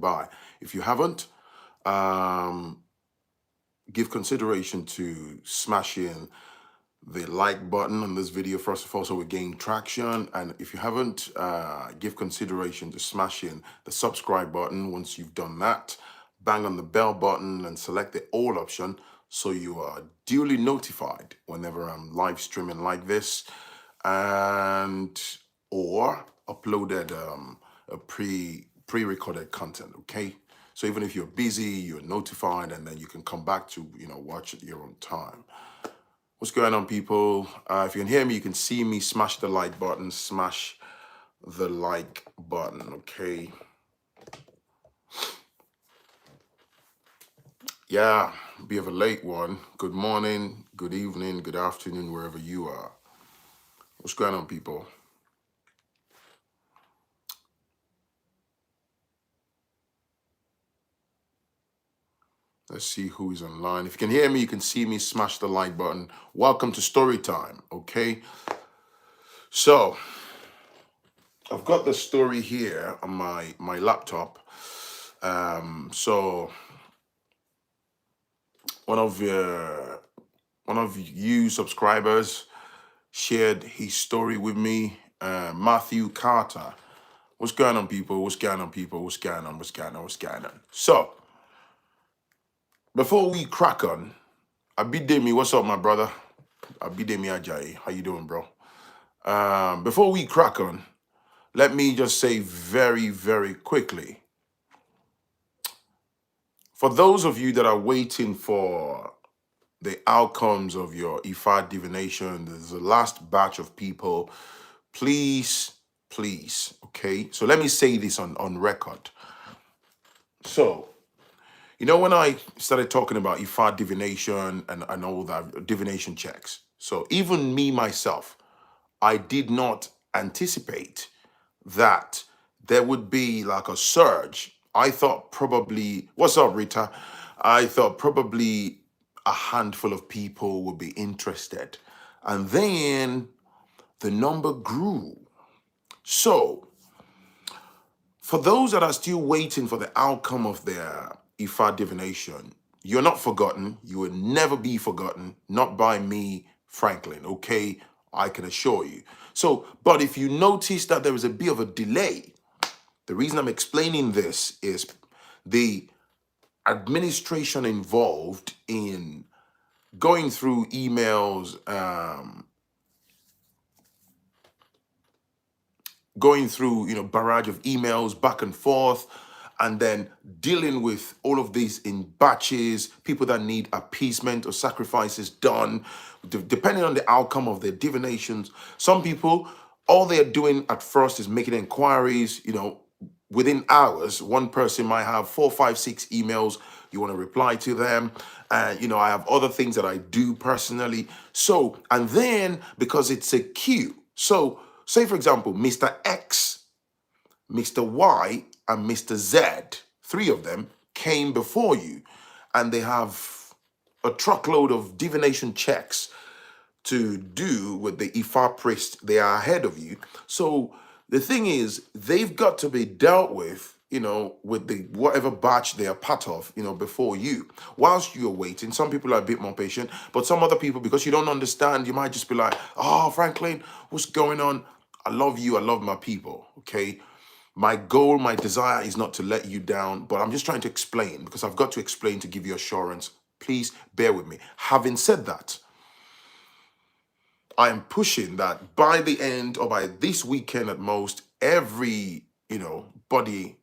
by. If you haven't, give consideration to smashing the like button on this video first of all, so we gain traction. And if you haven't, give consideration to smashing the subscribe button. Once you've done that, bang on the bell button and select the all option so you are duly notified whenever I'm live streaming like this, and or uploaded a pre-recorded content. Okay, so even if you're busy, you're notified, and then you can come back to watch at your own time. What's going on, people? If you can hear me, you can see me, smash the like button, smash the like button, okay? Yeah, be of a late one. Good morning, good evening, good afternoon, wherever you are. What's going on, people? Let's see who is online. If you can hear me, you can see me, smash the like button. Welcome to story time, okay? So, I've got the story here on my laptop. So one of you subscribers shared his story with me, Matthew Carter. What's going on, people? What's going on, people? What's going on? What's going on? What's going on? So, before we crack on, Abidemi, what's up, my brother? Abidemi Ajayi, how you doing, bro? Before we crack on, let me just say very, very quickly, for those of you that are waiting for the outcomes of your Ifa divination, there's a last batch of people. Please, okay? So let me say this on record. So, when I started talking about Ifa divination and all that, divination checks. So even me, myself, I did not anticipate that there would be like a surge. I thought probably, what's up, Rita? I thought probably a handful of people would be interested. And then the number grew. So, for those that are still waiting for the outcome of their Ifa divination, you're not forgotten. You will never be forgotten. Not by me, Phrankleen, okay? I can assure you. So, but if you notice that there is a bit of a delay, the reason I'm explaining this is the administration involved in going through emails, going through, barrage of emails back and forth, and then dealing with all of these in batches, people that need appeasement or sacrifices done, depending on the outcome of their divinations. Some people, all they're doing at first is making inquiries, within hours. One person might have 4, 5, 6 emails. You want to reply to them. And, I have other things that I do personally. So, and then because it's a queue. So, say, for example, Mr. X, Mr. Y, and Mr. Z, 3 of them came before you, and they have a truckload of divination checks to do with the Ifa priest. They are ahead of you. So the thing is, they've got to be dealt with, with the whatever batch they are part of, before you. Whilst you're waiting, some people are a bit more patient, but some other people, because you don't understand, you might just be like, oh, Phrankleen, what's going on? I love you. I love my people, okay? My goal, my desire is not to let you down, but I'm just trying to explain, because I've got to explain to give you assurance. Please bear with me. Having said that, I am pushing that by the end, or by this weekend at most, every, body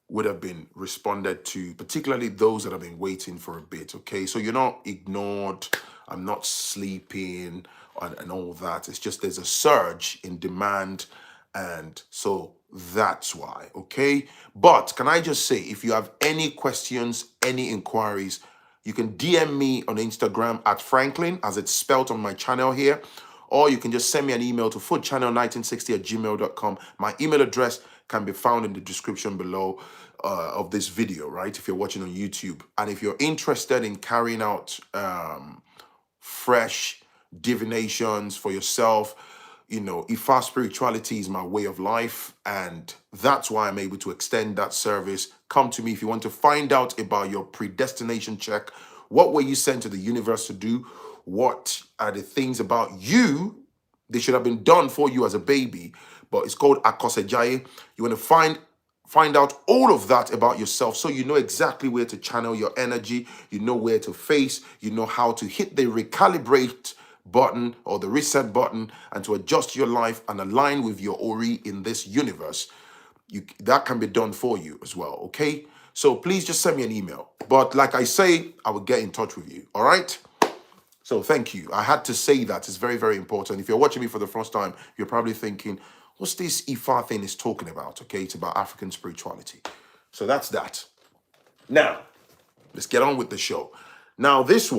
would have been responded to, particularly those that have been waiting for a bit, okay? So you're not ignored. I'm not sleeping and all that. It's just there's a surge in demand, and so that's why, okay? But can I just say, if you have any questions, any inquiries, you can DM me on Instagram at Phrankleen, as it's spelled on my channel here, or you can just send me an email to foodchannel1960@gmail.com. My email address can be found in the description below of this video, right? If you're watching on YouTube. And if you're interested in carrying out fresh divinations for yourself, Ifa spirituality is my way of life, and that's why I'm able to extend that service. Come to me if you want to find out about your predestination check. What were you sent to the universe to do? What are the things about you they should have been done for you as a baby? But it's called Akosejaye. You want to find out all of that about yourself, so you know exactly where to channel your energy, you know where to face, you know how to hit the recalibrate button or the reset button and to adjust your life and align with your Ori in this universe. That can be done for you as well, okay? So please just send me an email. But like I say, I will get in touch with you, all right? So thank you. I had to say that. It's very, very important. If you're watching me for the first time, you're probably thinking, what's this Ifa thing is talking about? Okay, it's about African spirituality. So that's that. Now, let's get on with the show. Now, this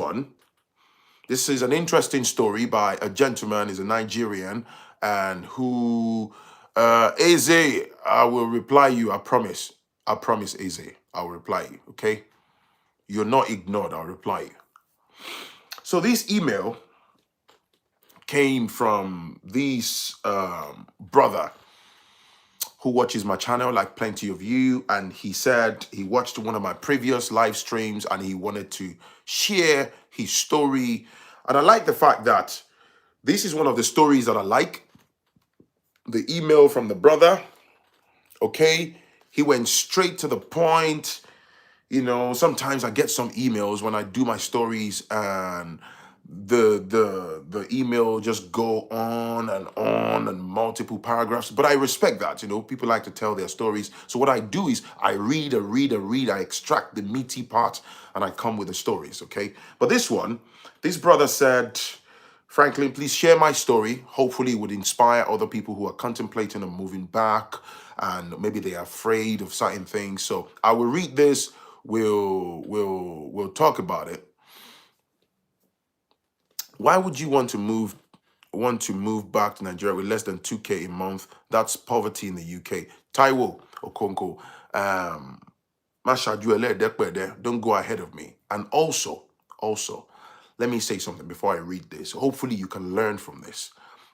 is an interesting story by a gentleman, he's a Nigerian, and who, Eze, I will reply you, I promise. I promise, Eze, I will reply you, okay? You're not ignored, I'll reply you. So this email came from this brother who watches my channel, like plenty of you, and he said he watched one of my previous live streams and he wanted to share his story. And I like the fact that this is one of the stories that I like. The email from the brother, okay? He went straight to the point. Sometimes I get some emails when I do my stories and the email just go on and multiple paragraphs, but I respect that. People like to tell their stories. So what I do is I read, I extract the meaty part and I come with the stories, okay? But this brother said, Phrankleen, please share my story. Hopefully it would inspire other people who are contemplating on moving back and maybe they are afraid of certain things. So I will read this. We'll talk about it. Why would you want to move back to Nigeria with less than 2K a month? That's poverty in the UK. Taiwo Okonko, don't go ahead of me. And also, let me say something before I read this. Hopefully you can learn from this.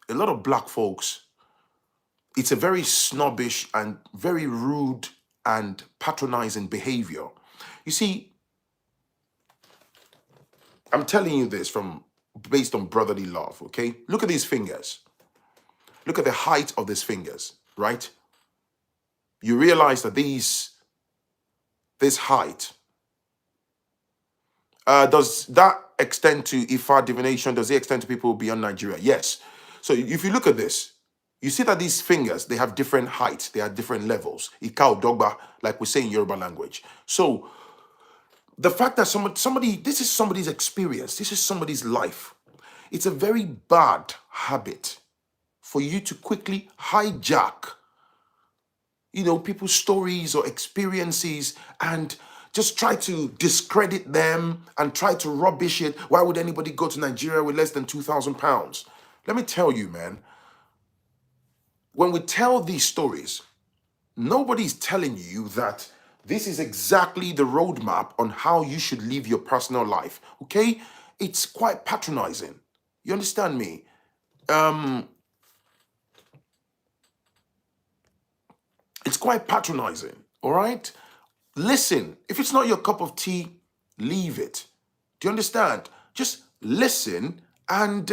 A lot of black folks, it's a very snobbish and very rude and patronizing behavior. You see, I'm telling you this based on brotherly love, okay? Look at these fingers. Look at the height of these fingers, right? You realize that this height, does that extend to Ifa divination? Does it extend to people beyond Nigeria? Yes. So if you look at this, you see that these fingers, they have different heights, they have different levels. Ikao dogba, like we say in Yoruba language. So the fact that somebody, this is somebody's experience, this is somebody's life. It's a very bad habit for you to quickly hijack, people's stories or experiences and just try to discredit them and try to rubbish it. Why would anybody go to Nigeria with less than 2,000 pounds? Let me tell you, man, when we tell these stories, nobody's telling you that this is exactly the roadmap on how you should live your personal life, okay? It's quite patronizing. You understand me? It's quite patronizing, all right? Listen, if it's not your cup of tea, leave it. Do you understand? Just listen and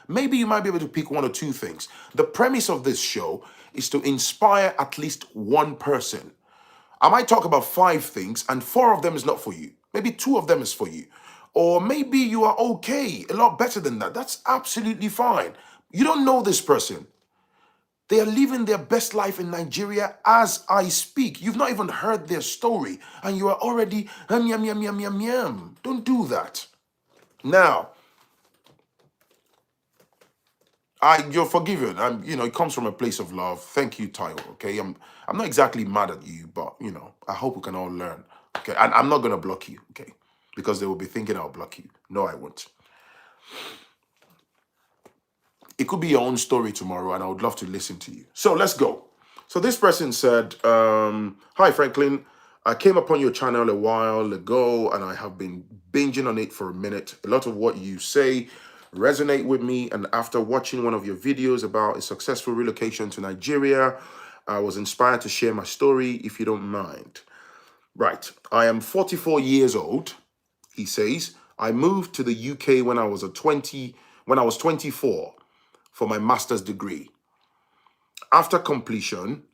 maybe you might be able to pick one or two things. The premise of this show is to inspire at least one person. I might talk about 5 things and 4 of them is not for you. Maybe 2 of them is for you. Or maybe you are okay, a lot better than that. That's absolutely fine. You don't know this person. They are living their best life in Nigeria as I speak. You've not even heard their story and you are already yum, yum, yum, yum, yum, yum. Don't do that. Now, you're forgiven. It comes from a place of love. Thank you, Taiwo. Okay, I'm not exactly mad at you, but I hope we can all learn. Okay, and I'm not gonna block you. Okay, because they will be thinking I'll block you. No, I won't. It could be your own story tomorrow, and I would love to listen to you. So let's go. So this person said, "Hi, Phrankleen. I came upon your channel a while ago, and I have been binging on it for a minute. A lot of what you say resonate with me, and after watching one of your videos about a successful relocation to Nigeria, I was inspired to share my story, if you don't mind. Right. I am 44 years old, he says. I moved to the UK when I was 24 for my master's degree. After completion,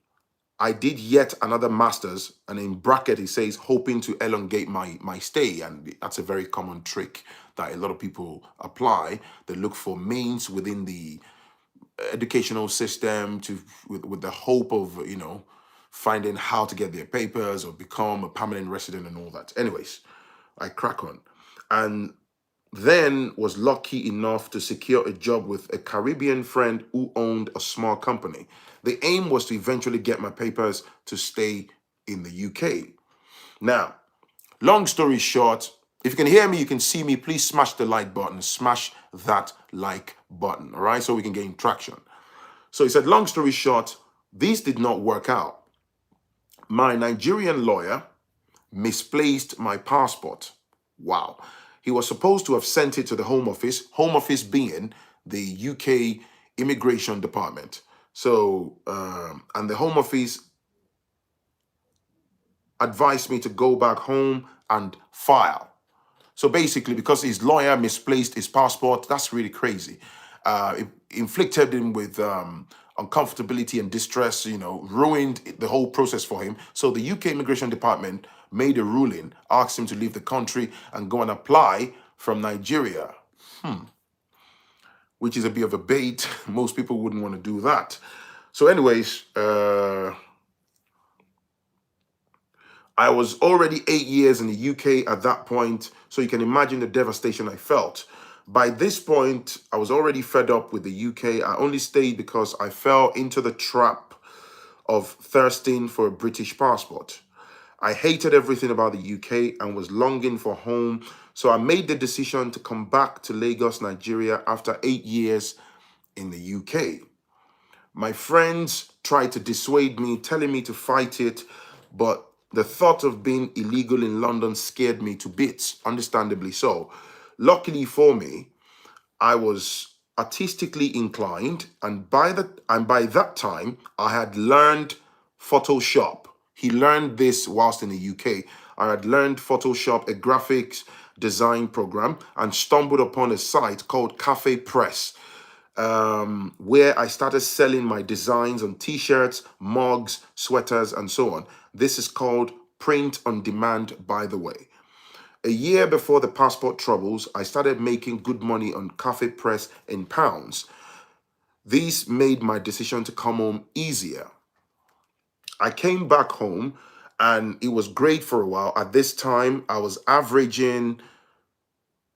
I did yet another master's, and in bracket he says hoping to elongate my stay, and that's a very common trick that a lot of people apply. They look for means within the educational system with the hope of finding how to get their papers or become a permanent resident and all that. Anyways, I crack on, and then was lucky enough to secure a job with a Caribbean friend who owned a small company. The aim was to eventually get my papers to stay in the UK. Now, long story short, if you can hear me, you can see me, please smash the like button, smash that like button, all right, so we can gain traction. So he said, long story short, these did not work out. My Nigerian lawyer misplaced my passport. Wow. He was supposed to have sent it to the Home Office being the UK Immigration Department. So, and the Home Office advised me to go back home and file. So basically, because his lawyer misplaced his passport, that's really crazy. It inflicted him with uncomfortability and distress, ruined the whole process for him. So the UK Immigration Department made a ruling, asked him to leave the country and go and apply from Nigeria. Which is a bit of a bait. Most people wouldn't want to do that. So anyways, I was already 8 years in the UK at that point, so you can imagine the devastation I felt. By this point, I was already fed up with the UK. I only stayed because I fell into the trap of thirsting for a British passport. I hated everything about the UK and was longing for home, so I made the decision to come back to Lagos, Nigeria after 8 years in the UK. My friends tried to dissuade me, telling me to fight it, but the thought of being illegal in London scared me to bits, understandably so. Luckily for me, I was artistically inclined, and by that time, I had learned Photoshop. He learned this whilst in the UK. I had learned Photoshop, a graphics design program, and stumbled upon a site called Cafe Press, where I started selling my designs on t-shirts, mugs, sweaters, and so on. This is called print on demand, by the way. A year before the passport troubles, I started making good money on Cafe Press in pounds. These made my decision to come home easier. I came back home and it was great for a while. At this time, I was averaging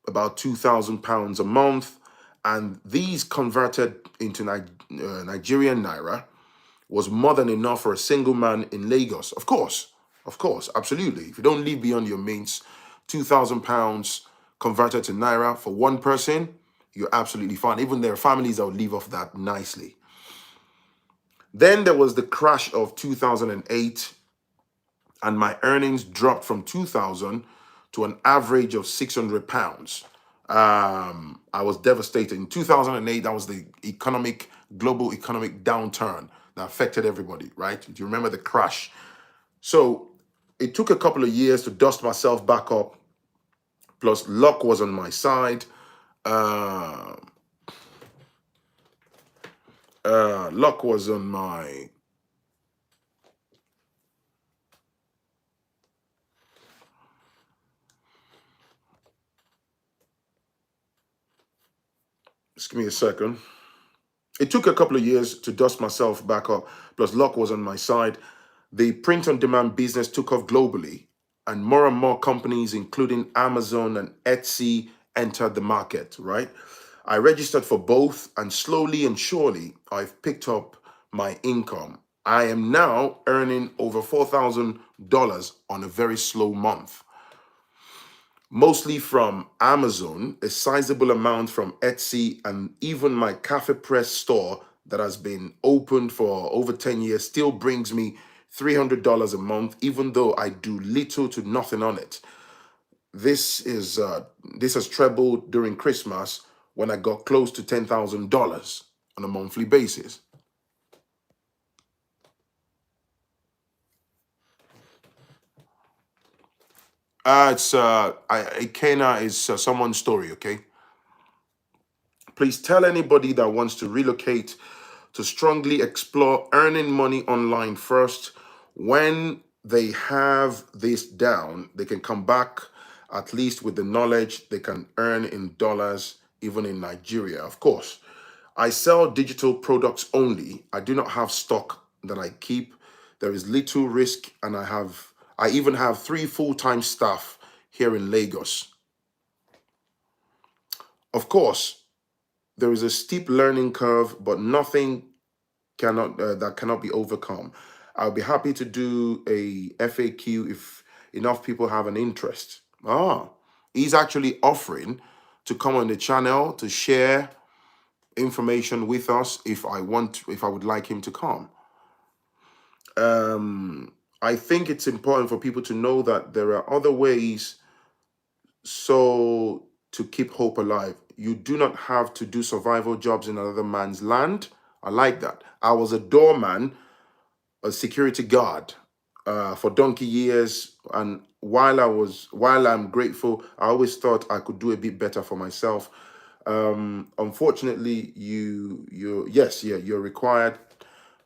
about £2,000 a month, and these converted into Nigerian naira was more than enough for a single man in Lagos. Of course, absolutely. If you don't live beyond your means, £2,000 converted to naira for one person, you're absolutely fine. Even there are families that would live off that nicely. Then there was the crash of 2008, and my earnings dropped from 2,000 to an average of £600. I was devastated. In 2008, that was the global economic downturn that affected everybody, right? Do you remember the crash? So it took a couple of years to dust myself back up. Plus, luck was on my side. Luck was on my... Just give me a second. It took a couple of years to dust myself back up. Plus, luck was on my side. The print-on-demand business took off globally, and more companies, including Amazon and Etsy, entered the market, right? I registered for both, and slowly and surely, I've picked up my income. I am now earning over $4,000 on a very slow month. Mostly from Amazon, a sizable amount from Etsy, and even my Cafe Press store that has been open for over 10 years still brings me $300 a month, even though I do little to nothing on it. This has trebled during Christmas, when I got close to $10,000 on a monthly basis. Ikena is someone's story, okay? Please tell anybody that wants to relocate to strongly explore earning money online first. When they have this down, they can come back at least with the knowledge they can earn in dollars, even in Nigeria. Of course, I sell digital products only. I do not have stock that I keep. There is little risk, and I even have 3 full-time staff here in Lagos. Of course, there is a steep learning curve, but nothing that cannot be overcome. I'll be happy to do a FAQ if enough people have an interest. He's actually offering to come on the channel to share information with us if I would like him to come. I think it's important for people to know that there are other ways to keep hope alive. You do not have to do survival jobs in another man's land. I like that. I was a doorman, a security guard for donkey years, and while I'm grateful, I always thought I could do a bit better for myself. Unfortunately, you're required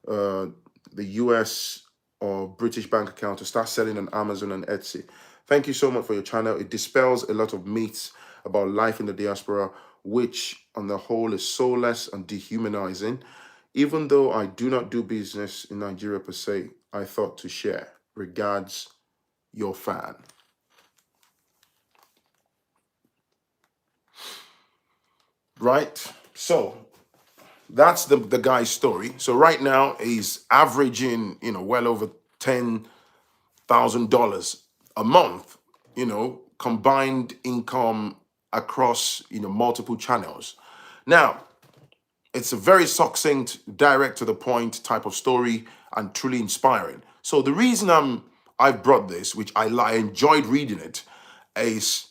the US or British bank account to start selling on Amazon and Etsy. Thank you so much for your channel. It dispels a lot of myths about life in the diaspora, which on the whole is soulless and dehumanizing. Even though I do not do business in Nigeria per se, I thought to share. Regards, your fan. Right? So that's the guy's story. So right now he's averaging, well over $10,000 a month, combined income across, multiple channels. Now, it's a very succinct, direct to the point type of story and truly inspiring. So the reason I brought this, which I enjoyed reading it, is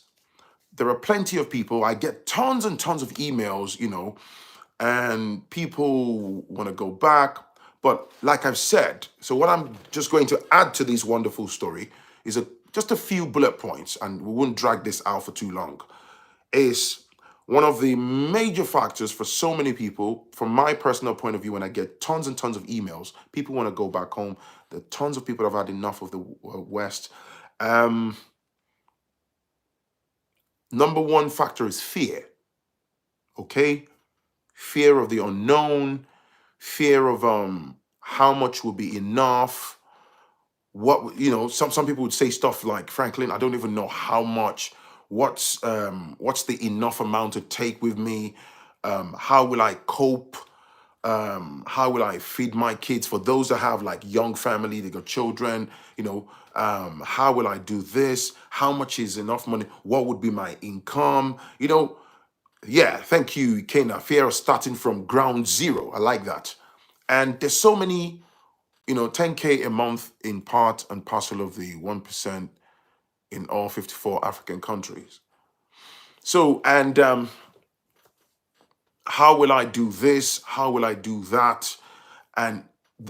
there are plenty of people. I get tons and tons of emails, and people want to go back. But like I've said, so what I'm just going to add to this wonderful story is just a few bullet points, and we won't drag this out for too long, is one of the major factors for so many people, from my personal point of view, when I get tons and tons of emails, people want to go back home. There are tons of people that have had enough of the West. Number one factor is fear, okay? Fear of the unknown, fear of how much will be enough. What, some people would say stuff like, Phrankleen, I don't even know how much. What's the enough amount to take with me? How will I cope? How will I feed my kids? For those that have like young family, they got children, how will I do this? How much is enough money? What would be my income? Yeah, thank you, Kena. Fear of starting from ground zero. I like that. And there's so many, 10K a month in part and parcel of the 1% in all 54 African countries. So, and how will I do this? How will I do that? And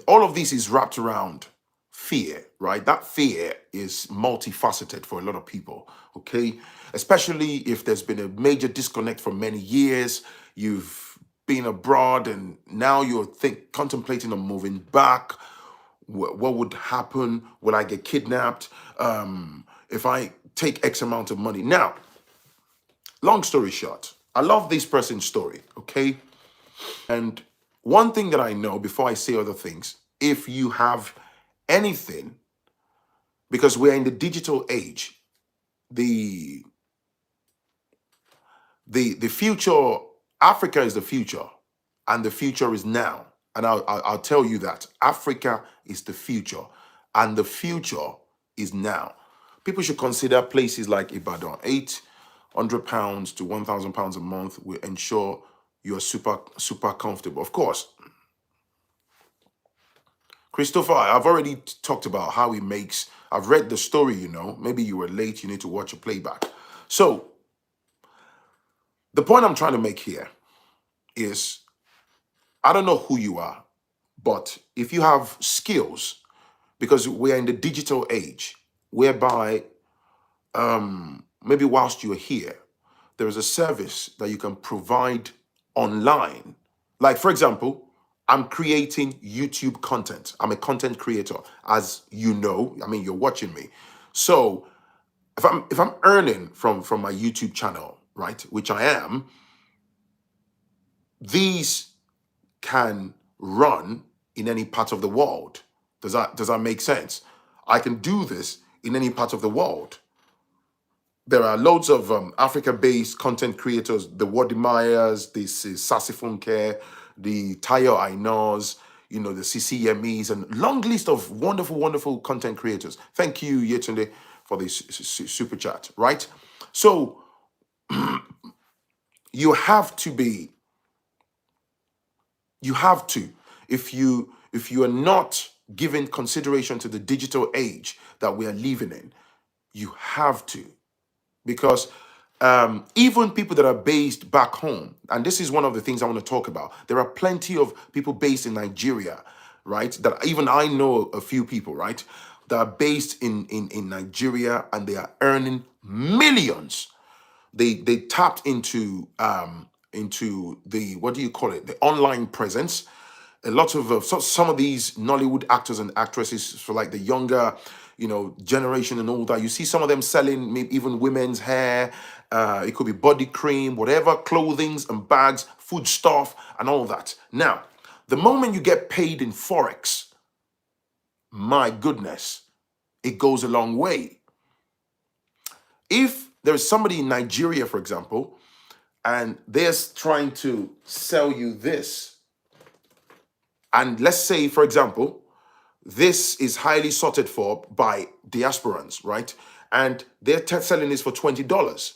all of this is wrapped around fear, right? That fear is multifaceted for a lot of people, okay? Especially if there's been a major disconnect for many years, you've been abroad and now you're contemplating on moving back. What would happen? Will I get kidnapped? If I take X amount of money? Now, long story short, I love this person's story, okay? And one thing that I know before I say other things, if you have anything, because we're in the digital age, the future, Africa is the future, and the future is now. And I'll tell you that Africa is the future, and the future is now. People should consider places like Ibadan. £800 to £1,000 a month will ensure you're super comfortable. Of course, Christopher, I've already talked about how he makes. I've read the story, maybe you were late, you need to watch a playback. So The point I'm trying to make here is, I don't know who you are, but if you have skills, because we're in the digital age, whereby maybe whilst you're here, there is a service that you can provide online. Like, for example, I'm creating YouTube content. I'm a content creator, as you know. I mean, you're watching me. So if I'm earning from my YouTube channel, right, which I am, these can run in any part of the world. Does that make sense? I can do this in any part of the world. There are loads of Africa-based content creators, the Wadi Myers, the Sasifunke, the Tayo Ainos, the CCMEs, and long list of wonderful, wonderful content creators. Thank you, Yetunde, for this super chat, right? So you have to be, if you are not giving consideration to the digital age that we are living in, you have to. Because even people that are based back home, and this is one of the things I want to talk about, there are plenty of people based in Nigeria, right? That even I know a few people, right? That are based in Nigeria, and they are earning millions. They tapped into the, what do you call it, the online presence. A lot of some of these Nollywood actors and actresses, for like the younger generation and all that, you see some of them selling maybe even women's hair, it could be body cream, whatever, clothings and bags, food stuff and all that. Now, the moment you get paid in forex, my goodness, it goes a long way. If there is somebody in Nigeria, for example, and they're trying to sell you this, and let's say, for example, this is highly sorted for by diasporans, right? And they're selling this for $20.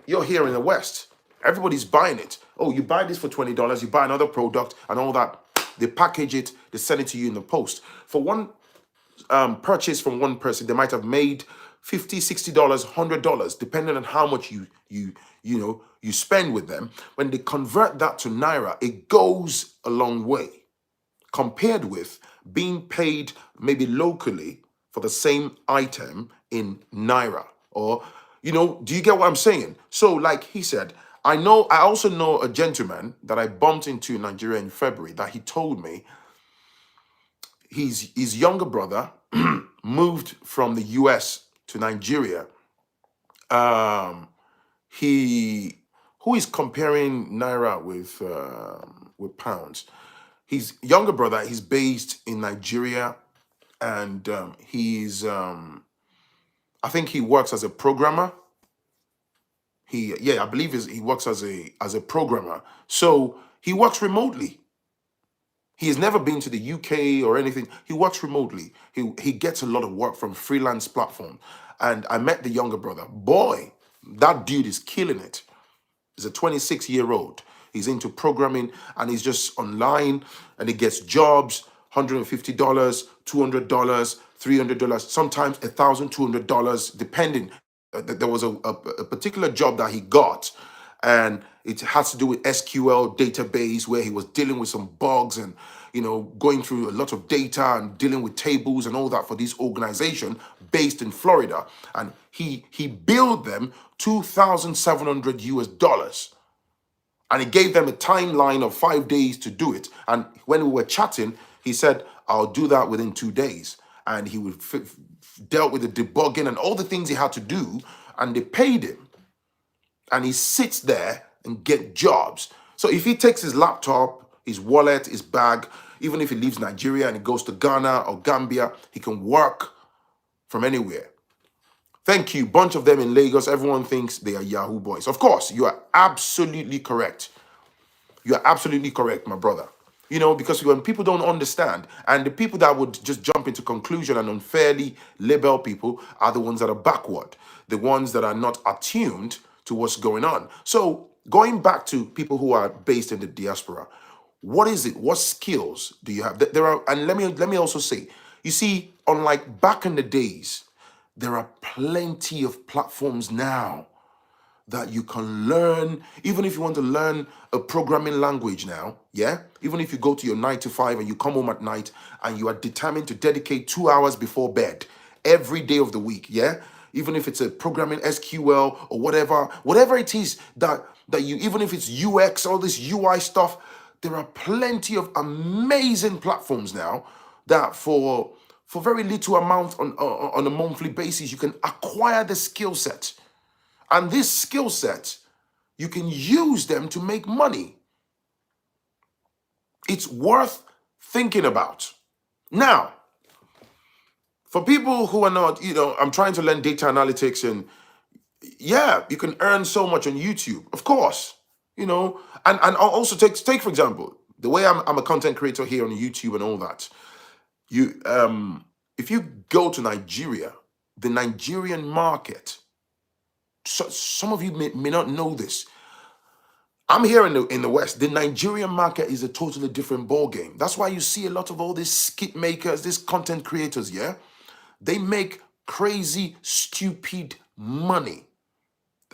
You're here in the West. Everybody's buying it. Oh, you buy this for $20, you buy another product and all that. They package it, they send it to you in the post. For one purchase from one person, they might have made $50, $60, $100, depending on how much you spend with them. When they convert that to Naira, it goes a long way, compared with being paid maybe locally for the same item in Naira. Or, do you get what I'm saying? So like he said, I also know a gentleman that I bumped into in Nigeria in February, that he told me his younger brother moved from the US to Nigeria. Who is comparing Naira with pounds? His younger brother, he's based in Nigeria, and I think he works as a programmer. I believe he works as a programmer. So he works remotely. He has never been to the UK or anything. He works remotely. He gets a lot of work from freelance platform. And I met the younger brother. Boy, that dude is killing it. He's a 26-year-old. He's into programming, and he's just online, and he gets jobs, $150, $200, $300, sometimes $1,200, depending. There was a particular job that he got, and it has to do with SQL database, where he was dealing with some bugs and going through a lot of data and dealing with tables and all that for this organization based in Florida. And he billed them $2,700, and he gave them a timeline of 5 days to do it. And when we were chatting, he said, I'll do that within 2 days. And he would dealt with the debugging and all the things he had to do, and they paid him. And he sits there and get jobs. So if he takes his laptop, his wallet, his bag, even if he leaves Nigeria and he goes to Ghana or Gambia, he can work from anywhere. Thank you. Bunch of them in Lagos. Everyone thinks they are Yahoo boys. Of course, you are absolutely correct. You are absolutely correct, my brother. Because when people don't understand, and the people that would just jump into conclusion and unfairly label people are the ones that are backward, the ones that are not attuned to what's going on. So going back to people who are based in the diaspora, what is it? What skills do you have? There are, and let me also say, you see, unlike back in the days, there are plenty of platforms now that you can learn, even if you want to learn a programming language now, yeah? Even if you go to your 9 to 5 and you come home at night and you are determined to dedicate 2 hours before bed every day of the week, yeah? Even if it's a programming SQL or whatever it is that you, even if it's UX, all this UI stuff, there are plenty of amazing platforms now that for very little amount on a monthly basis, you can acquire the skill set. And this skill set, you can use them to make money. It's worth thinking about. Now, for people who are not, I'm trying to learn data analytics, and yeah, you can earn so much on YouTube, of course, and I'll also take for example, the way I'm a content creator here on YouTube and all that. If you go to Nigeria, the Nigerian market, so some of you may not know this. I'm here in the West. The Nigerian market is a totally different ball game. That's why you see a lot of all these skit makers, these content creators, yeah? They make crazy, stupid money.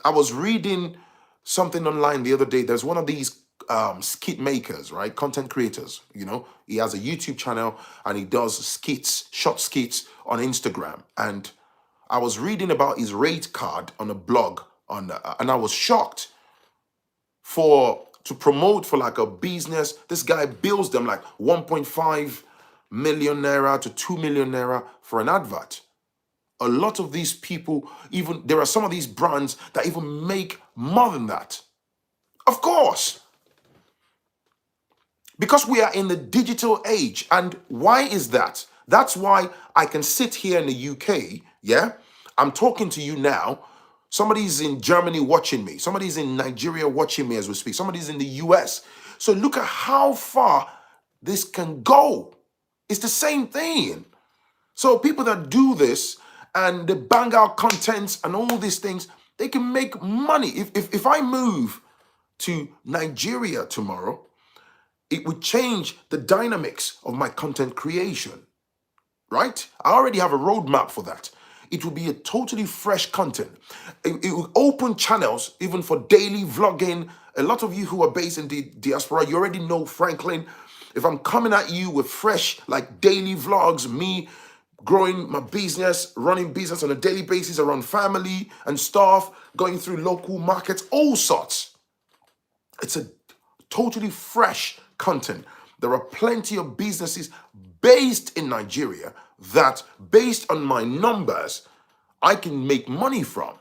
I was reading something online the other day. There's one of these skit makers, right? Content creators, He has a YouTube channel and he does skits, short skits on Instagram. And I was reading about his rate card on a blog, and I was shocked. To promote for like a business, this guy bills them like 1.5 million naira to 2 million naira for an advert. A lot of these people, even there are some of these brands that even make more than that. Of course, because we are in the digital age. And why is that? That's why I can sit here in the UK, yeah? I'm talking to you now. Somebody's in Germany watching me. Somebody's in Nigeria watching me as we speak. Somebody's in the US. So look at how far this can go. It's the same thing. So people that do this and they bang out contents and all these things, they can make money. If I move to Nigeria tomorrow, it would change the dynamics of my content creation, right? I already have a roadmap for that. It will be a totally fresh content. It will open channels even for daily vlogging. A lot of you who are based in the diaspora, you already know Phrankleen. If I'm coming at you with fresh, like daily vlogs, me growing my business, running business on a daily basis around family and stuff, going through local markets, all sorts. It's a totally fresh content. There are plenty of businesses based in Nigeria that, based on my numbers, I can make money from.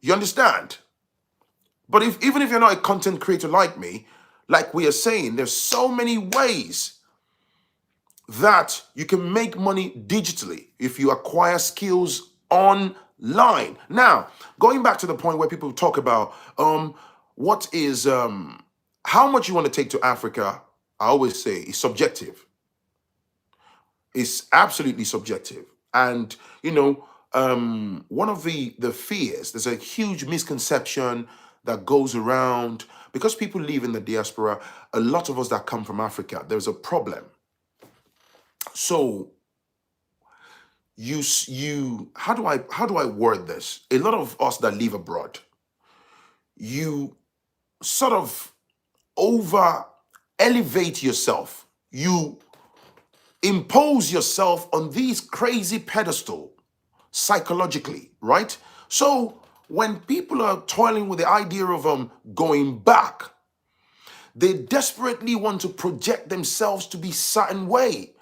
You understand? But even if you're not a content creator like me, like we are saying, there's so many ways that you can make money digitally if you acquire skills online. Now, going back to the point where people talk about what is how much you want to take to Africa, I always say is subjective. It's absolutely subjective. And one of the fears, there's a huge misconception that goes around because people live in the diaspora. A lot of us that come from Africa, there's a problem. So how do I word this? A lot of us that live abroad, you sort of over elevate yourself. You impose yourself on these crazy pedestal psychologically, right? So when people are toiling with the idea of going back, they desperately want to project themselves to be certain way.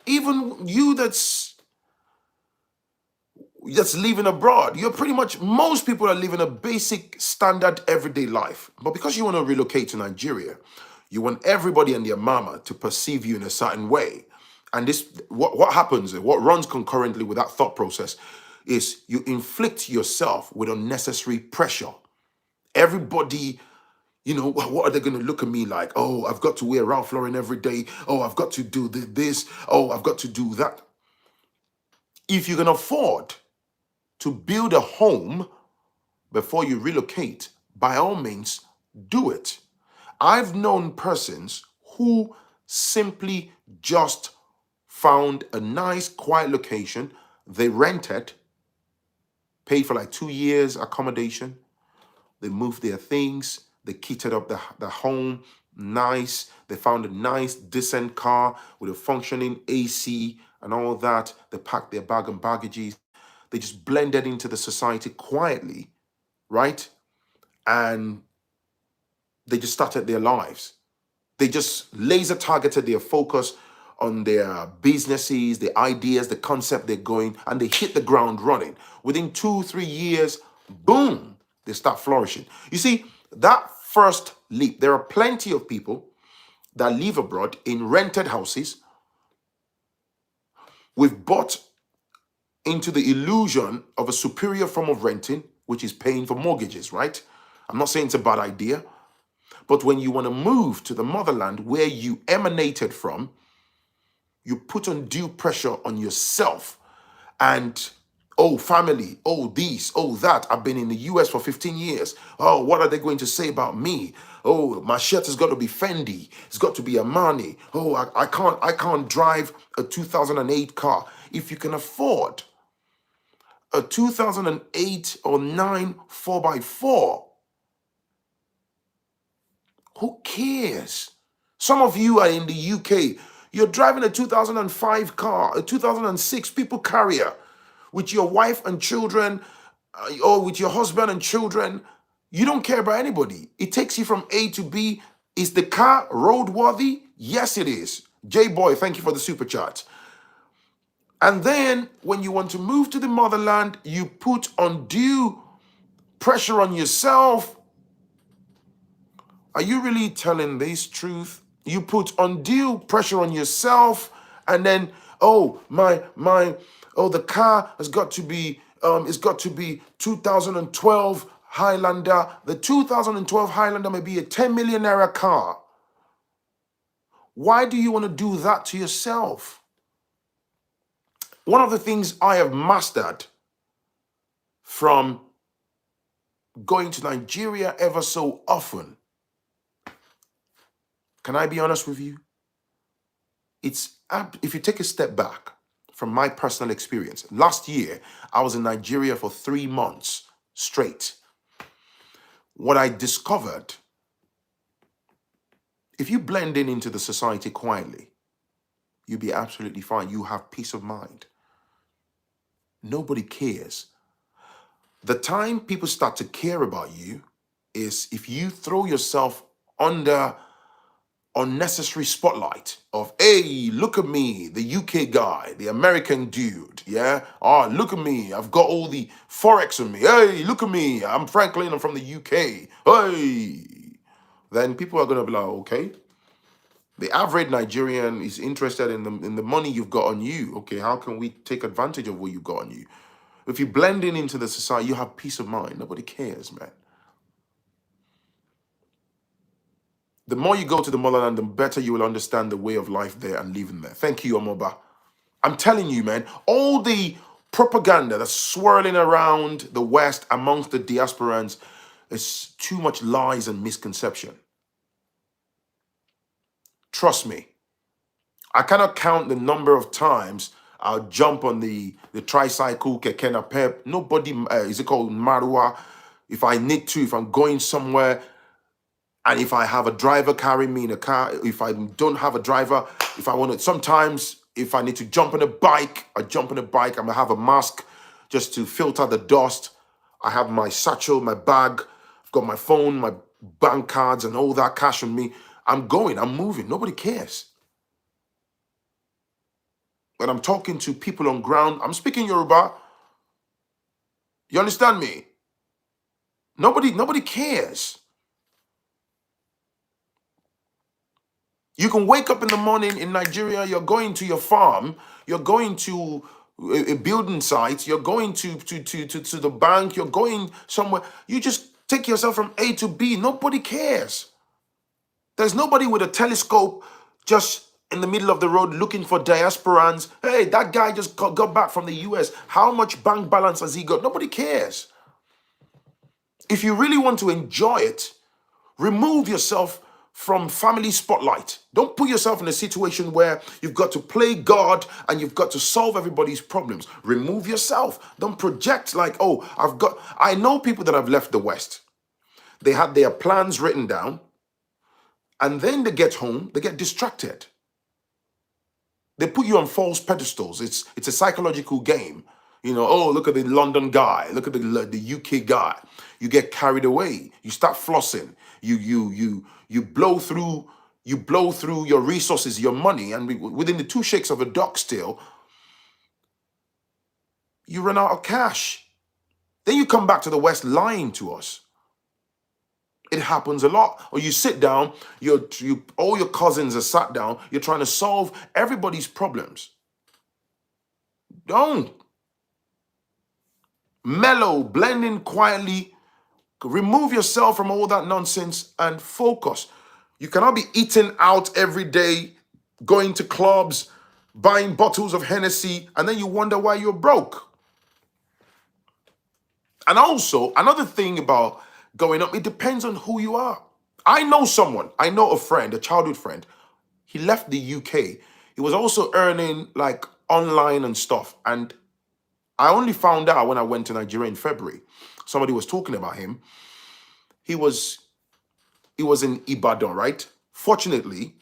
Even you that's living abroad, you're pretty much, most people are living a basic standard everyday life. But because you want to relocate to Nigeria, you want everybody and their mama to perceive you in a certain way. And this, what happens, what runs concurrently with that thought process is you inflict yourself with unnecessary pressure. Everybody, what are they going to look at me like? Oh, I've got to wear Ralph Lauren every day. Oh, I've got to do this. Oh, I've got to do that. If you can afford to build a home before you relocate, by all means, do it. I've known persons who simply just found a nice, quiet location. They rented, paid for like 2 years accommodation. They moved their things. They kitted up the home. Nice. They found a nice, decent car with a functioning AC and all that. They packed their bag and baggages. They just blended into the society quietly, right? And they just started their lives. They just laser targeted their focus on their businesses, the ideas, the concept they're going, and they hit the ground running. Within 2-3 years, boom, they start flourishing. You see, that first leap, there are plenty of people that live abroad in rented houses. We've bought into the illusion of a superior form of renting, which is paying for mortgages, right? I'm not saying it's a bad idea, but when you want to move to the motherland where you emanated from, you put undue pressure on yourself and, oh, family, oh, this, oh, that. I've been in the US for 15 years. Oh, what are they going to say about me? Oh, my shirt has got to be Fendi. It's got to be Armani. Oh, I can't drive a 2008 car. If you can afford a 2008 or 9 4x4, who cares? Some of you are in the UK. You're driving a 2005 car, a 2006 people carrier with your wife and children, or with your husband and children. You don't care about anybody. It takes you from A to B. Is the car roadworthy? Yes, it is. J-Boy, thank you for the super chat. And then when you want to move to the motherland, you put undue pressure on yourself. Are you really telling this truth? You put undue pressure on yourself, and then, oh, the car has got to be, it's got to be 2012 Highlander. The 2012 Highlander may be a 10 million naira car. Why do you want to do that to yourself? One of the things I have mastered from going to Nigeria ever so often, can I be honest with you? If you take a step back from my personal experience, last year I was in Nigeria for 3 months straight. What I discovered, if you blend into the society quietly, you'll be absolutely fine. You have peace of mind. Nobody cares. The time people start to care about you is if you throw yourself under unnecessary spotlight of, hey, look at me, the UK guy, the American dude, yeah? Oh, look at me, I've got all the Forex on me. Hey, look at me, I'm Phrankleen, I'm from the UK. Hey. Then people are going to be like, okay. The average Nigerian is interested in the money you've got on you. Okay, how can we take advantage of what you've got on you? If you blend into the society, you have peace of mind. Nobody cares, man. The more you go to the motherland, the better you will understand the way of life there and living there. Thank you, Omoba. I'm telling you, man, all the propaganda that's swirling around the West amongst the diasporans is too much lies and misconception. Trust me. I cannot count the number of times I'll jump on the tricycle, keke napep. Nobody, is it called marua? If I need to, if I'm going somewhere, and if I have a driver carrying me in a car, if I don't have a driver, if I want to, sometimes if I need to jump on a bike, I jump on a bike. I'm going to have a mask just to filter the dust. I have my satchel, my bag. I've got my phone, my bank cards and all that cash on me. I'm going, I'm moving. Nobody cares. When I'm talking to people on ground, I'm speaking Yoruba. You understand me? Nobody cares. You can wake up in the morning in Nigeria, you're going to your farm, you're going to a building site, you're going to the bank, you're going somewhere. You just take yourself from A to B. Nobody cares. There's nobody with a telescope just in the middle of the road looking for diasporans. Hey, that guy just got back from the US. How much bank balance has he got? Nobody cares. If you really want to enjoy it, remove yourself from family spotlight. Don't put yourself in a situation where you've got to play God and you've got to solve everybody's problems. Remove yourself. Don't project like, oh, I know people that have left the West. They had their plans written down, and then they get home, they get distracted. They put you on false pedestals. It's a psychological game. Oh, look at the London guy. Look at the UK guy. You get carried away. You start flossing. You blow through your resources, your money, and within the 2 shakes of a dog still, you run out of cash. Then you come back to the West lying to us. It happens a lot. Or you sit down, all your cousins are sat down, you're trying to solve everybody's problems. Don't. Mellow, blend in quietly, remove yourself from all that nonsense and focus. You cannot be eating out every day, going to clubs, buying bottles of Hennessy, and then you wonder why you're broke. And also, another thing about going up, it depends on who you are. I know a friend, a childhood friend. He left the UK. He was also earning like online and stuff. And I only found out when I went to Nigeria in February. Somebody was talking about him. He was in Ibadan, right? Fortunately,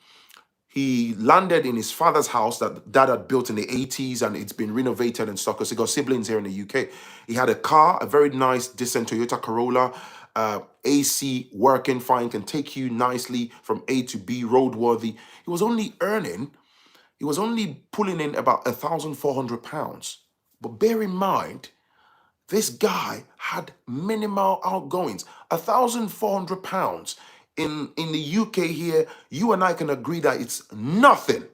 he landed in his father's house that dad had built in the 80s, and it's been renovated and stuff because he got siblings here in the UK. He had a car, a very nice, decent Toyota Corolla, AC working fine, can take you nicely from A to B, roadworthy. He was only pulling in about £1,400. But bear in mind, this guy had minimal outgoings. £1,400 in the UK here, you and I can agree that it's nothing.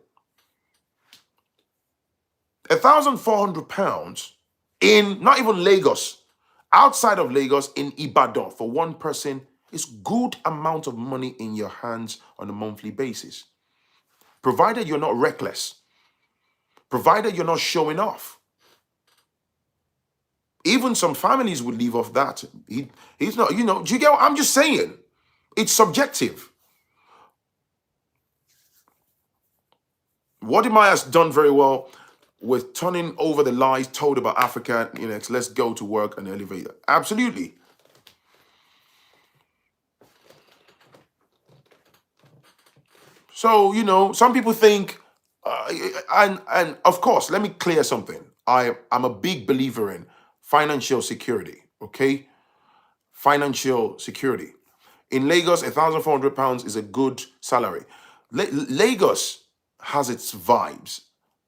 £1,400 in not even Lagos, outside of Lagos in Ibadan for one person is good amount of money in your hands on a monthly basis. Provided you're not reckless, provided you're not showing off. Even some families would leave off that. He's not, do you get what I'm just saying? It's subjective. Wodimai has done very well with turning over the lies told about Africa. Let's go to work and elevate it. Absolutely. So, some people think, and of course, let me clear something. I'm a big believer in financial security, okay? Financial security. In Lagos, £1,400 is a good salary. Lagos has its vibes.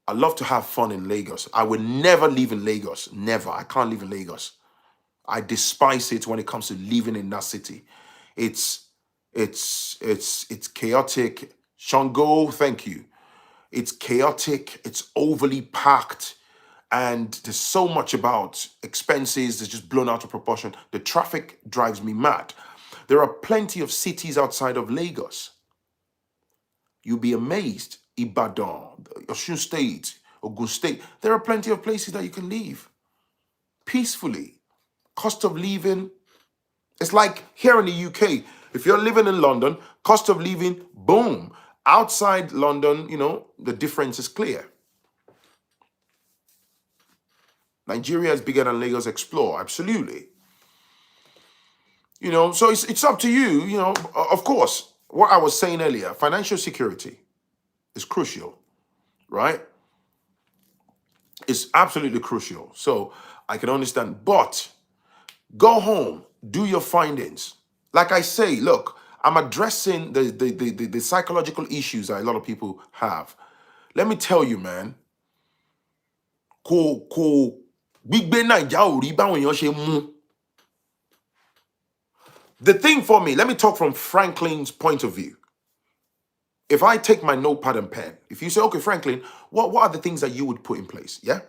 I love to have fun in Lagos. I would never live in Lagos. Never. I can't live in Lagos. I despise it when it comes to living in that city. It's chaotic. Shango, thank you. It's chaotic. It's overly packed. And there's so much about expenses that's just blown out of proportion. The traffic drives me mad. There are plenty of cities outside of Lagos. You'll be amazed. Ibadan, Osun State, Ogun State. There are plenty of places that you can live peacefully. Cost of living, it's like here in the UK. If you're living in London, cost of living, boom. Outside London, the difference is clear. Nigeria is bigger than Lagos. Explore, absolutely. So it's up to you. Of course, what I was saying earlier, financial security is crucial, right? It's absolutely crucial. So I can understand, but go home, do your findings. Like I say, look, I'm addressing the psychological issues that a lot of people have. Let me tell you, man. The thing for me, let me talk from Frankleen's point of view. If I take my notepad and pen, if you say, okay, Phrankleen, what are the things that you would put in place? Yeah.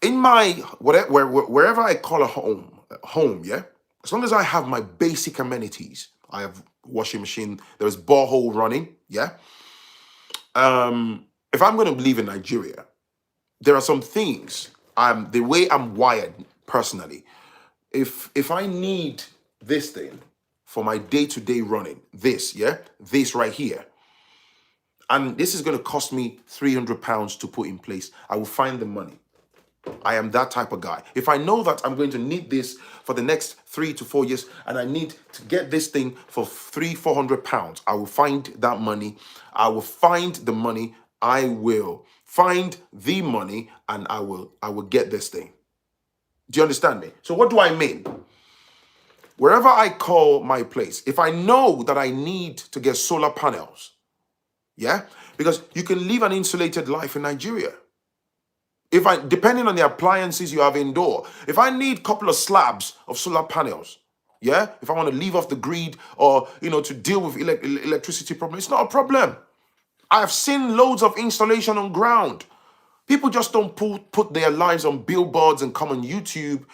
In my, wherever I call a home, yeah. As long as I have my basic amenities, I have washing machine, there's borehole running, yeah. If I'm going to live in Nigeria, there are some things, the way I'm wired personally, if I need this thing, for my day-to-day running. This right here. And this is going to cost me £300 to put in place. I will find the money. I am that type of guy. If I know that I'm going to need this for the next 3 to 4 years and I need to get this thing for £300-400, I will find that money. I will find the money. I will find the money and I will get this thing. Do you understand me? So what do I mean? Wherever I call my place, if I know that I need to get solar panels, because you can live an insulated life in Nigeria. Depending on the appliances you have indoor, if I need a couple of slabs of solar panels, if I want to leave off the grid or, to deal with electricity problem, it's not a problem. I have seen loads of installation on ground. People just don't put their lives on billboards and come on YouTube.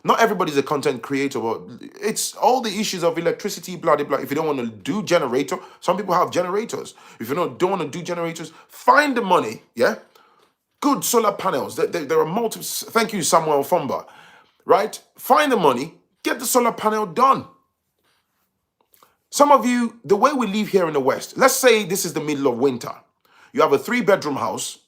Not everybody's a content creator, but it's all the issues of electricity, blah, blah, blah. If you don't want to do generator, some people have generators. If you don't want to do generators, find the money, Good solar panels. There are multiple. Thank you, Samuel Fumba. Right? Find the money, get the solar panel done. Some of you, the way we live here in the West, let's say this is the middle of winter. You have a 3-bedroom house.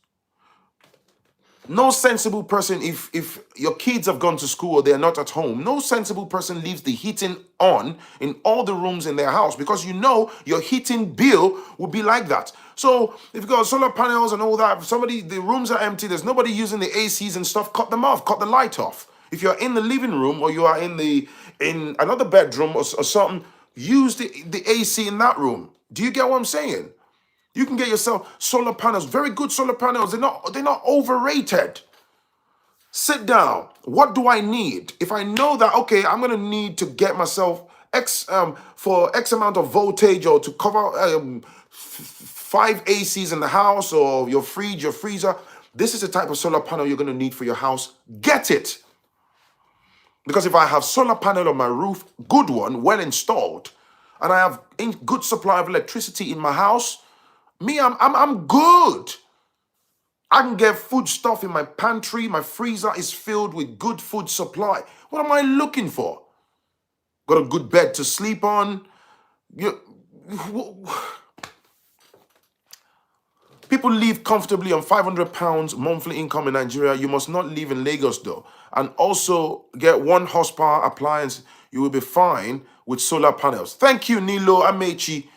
No sensible person, if your kids have gone to school or they're not at home, no sensible person leaves the heating on in all the rooms in their house because your heating bill will be like that. So if you've got solar panels and all that, the rooms are empty, there's nobody using the ACs and stuff, cut them off, cut the light off. If you're in the living room or you are in another bedroom or something, use the AC in that room. Do you get what I'm saying? You can get yourself solar panels, very good solar panels. They're not overrated. Sit down. What do I need? If I know that, okay, I'm going to need to get myself for X amount of voltage or to cover 5 ACs in the house or your fridge, your freezer, this is the type of solar panel you're going to need for your house. Get it. Because if I have solar panel on my roof, good one, well installed, and I have good supply of electricity in my house, I'm good. I can get food stuff in my pantry. My freezer is filled with good food supply. What am I looking for? Got a good bed to sleep on. People live comfortably on £500 monthly income in Nigeria. You must not live in Lagos though. And also get 1 horsepower appliance. You will be fine with solar panels. Thank you, Nilo Amechi.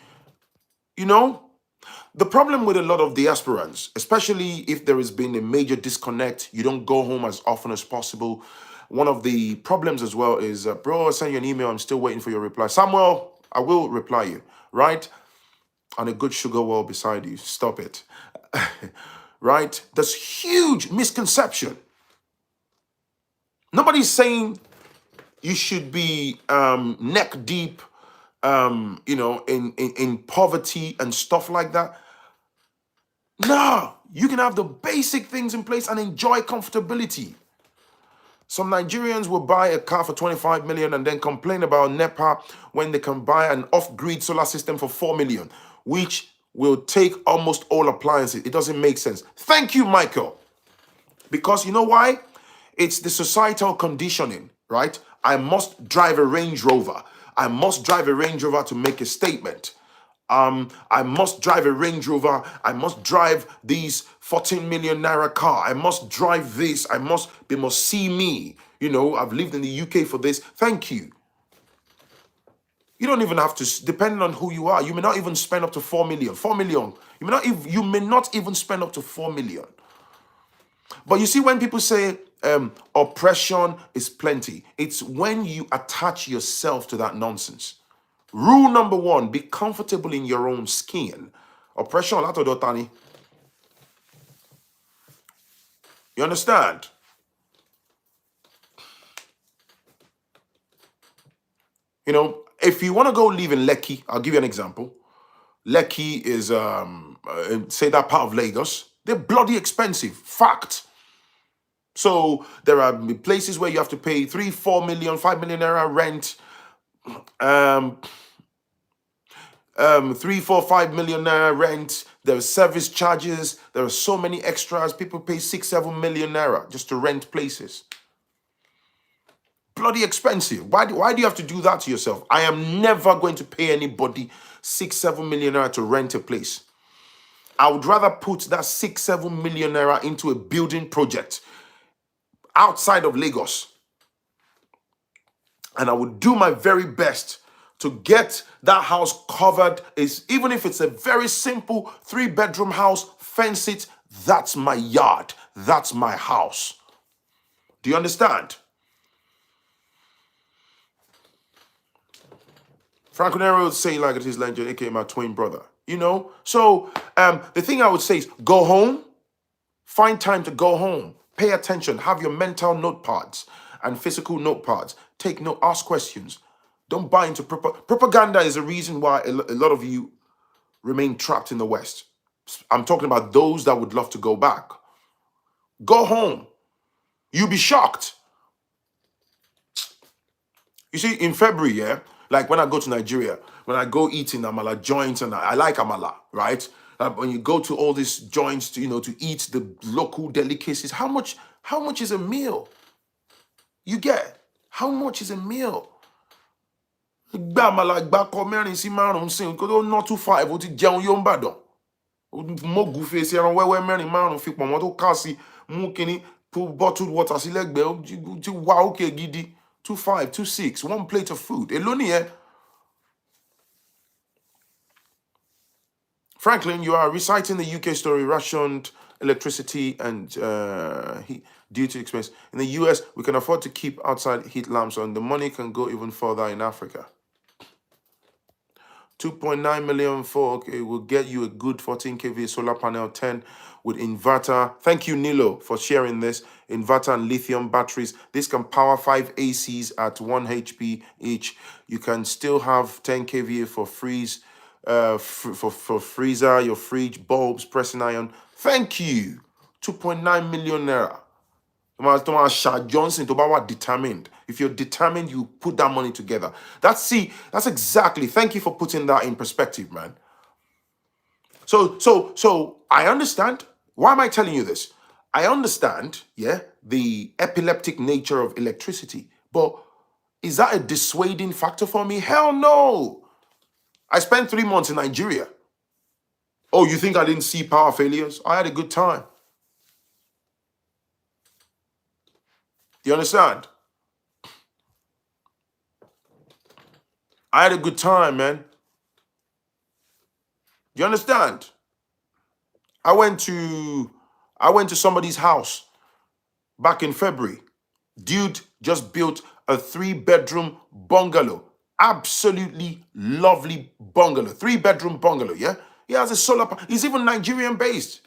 The problem with a lot of diasporans, especially if there has been a major disconnect, you don't go home as often as possible. One of the problems as well is, bro, I sent you an email, I'm still waiting for your reply. Samuel, I will reply you, right? And a good sugar wall beside you. Stop it. Right? There's huge misconception. Nobody's saying you should be neck deep, in poverty and stuff like that. No, you can have the basic things in place and enjoy comfortability. Some Nigerians will buy a car for 25 million and then complain about NEPA when they can buy an off-grid solar system for 4 million, which will take almost all appliances. It doesn't make sense. Thank you, Michael. Because you know why? It's the societal conditioning, right? I must drive a Range Rover. I must drive a Range Rover to make a statement. I must drive a Range Rover. I must drive these 14 million naira car. I must drive this. They must see me. I've lived in the UK for this. Thank you. You don't even have to, depending on who you are, you may not even spend up to 4 million. 4 million. You may not even spend up to 4 million. But you see, when people say oppression is plenty, it's when you attach yourself to that nonsense. Rule number 1, be comfortable in your own skin. Oppression, Latodotani. You understand? If you want to go live in Lekki, I'll give you an example. Lekki is, say that part of Lagos. They're bloody expensive. Fact. So there are places where you have to pay 3, 4 million, 5 million naira rent. 3, 4, 5 million naira rent. There are service charges. There are so many extras. People pay 6, 7 million naira just to rent places. bloody expensive. Why do you have to do that to yourself? I am never going to pay anybody 6-7 million naira to rent a place. I would rather put that 6-7 million naira into a building project outside of Lagos. And I would do my very best to get that house covered. Even if it's a very simple 3-bedroom house, fence it. That's my yard. That's my house. Do you understand? Phrankleen would say like it is legend, aka my twin brother. You know? So the thing I would say is go home, find time to go home, pay attention, have your mental notepads and physical notepads. Take note, ask questions. Don't buy into propaganda. Is a reason why a lot of you remain trapped in the West. I'm talking about those that would love to go back. Go home. You'll be shocked. You see, in February, yeah, like when I go to Nigeria, when I go eating amala joints, and I like amala, right? When you go to all these joints, to eat the local delicacies, how much is a meal? You get how much is a meal? Gba amala, gba ko mẹ́rin sí márùn-ún sí, not too far. Ó ti jẹun yó ń bàdàn. Mo gùfè sí ẹran wẹ́wẹ́ mẹ́rin márùn-ún fi pọ̀nmọ́ tó ká sí, mú kíní, put bottled water sí lẹ́gbẹ̀ẹ́, ó ti wá òkè gidi. 2.5, 2.6, one plate of food. Èló nìyẹn? Phrankleen, you are reciting the UK story, rationed electricity and heat due to expense. In the US, we can afford to keep outside heat lamps on. The money can go even further in Africa. 2.9 million for, okay, will get you a good 14 kV solar panel, 10 with inverter. Thank you, Nilo, for sharing this. Inverter and lithium batteries. This can power 5 ACs at 1 HP each. You can still have 10 kVA for for freezer, your fridge, bulbs, pressing iron. Thank you. 2.9 million naira. Thomas Johnson, determined. If you're determined, you put that money together. That's exactly. Thank you for putting that in perspective, man. So I understand. Why am I telling you this? I understand, yeah, the epileptic nature of electricity, but is that a dissuading factor for me? Hell no. I spent 3 months in Nigeria. Oh, you think I didn't see power failures? I had a good time. Do you understand? I had a good time, man. Do you understand? I went to somebody's house back in February. Dude just built a 3-bedroom bungalow. Absolutely lovely bungalow. 3-bedroom bungalow, yeah? He has a solar panel. He's even Nigerian based.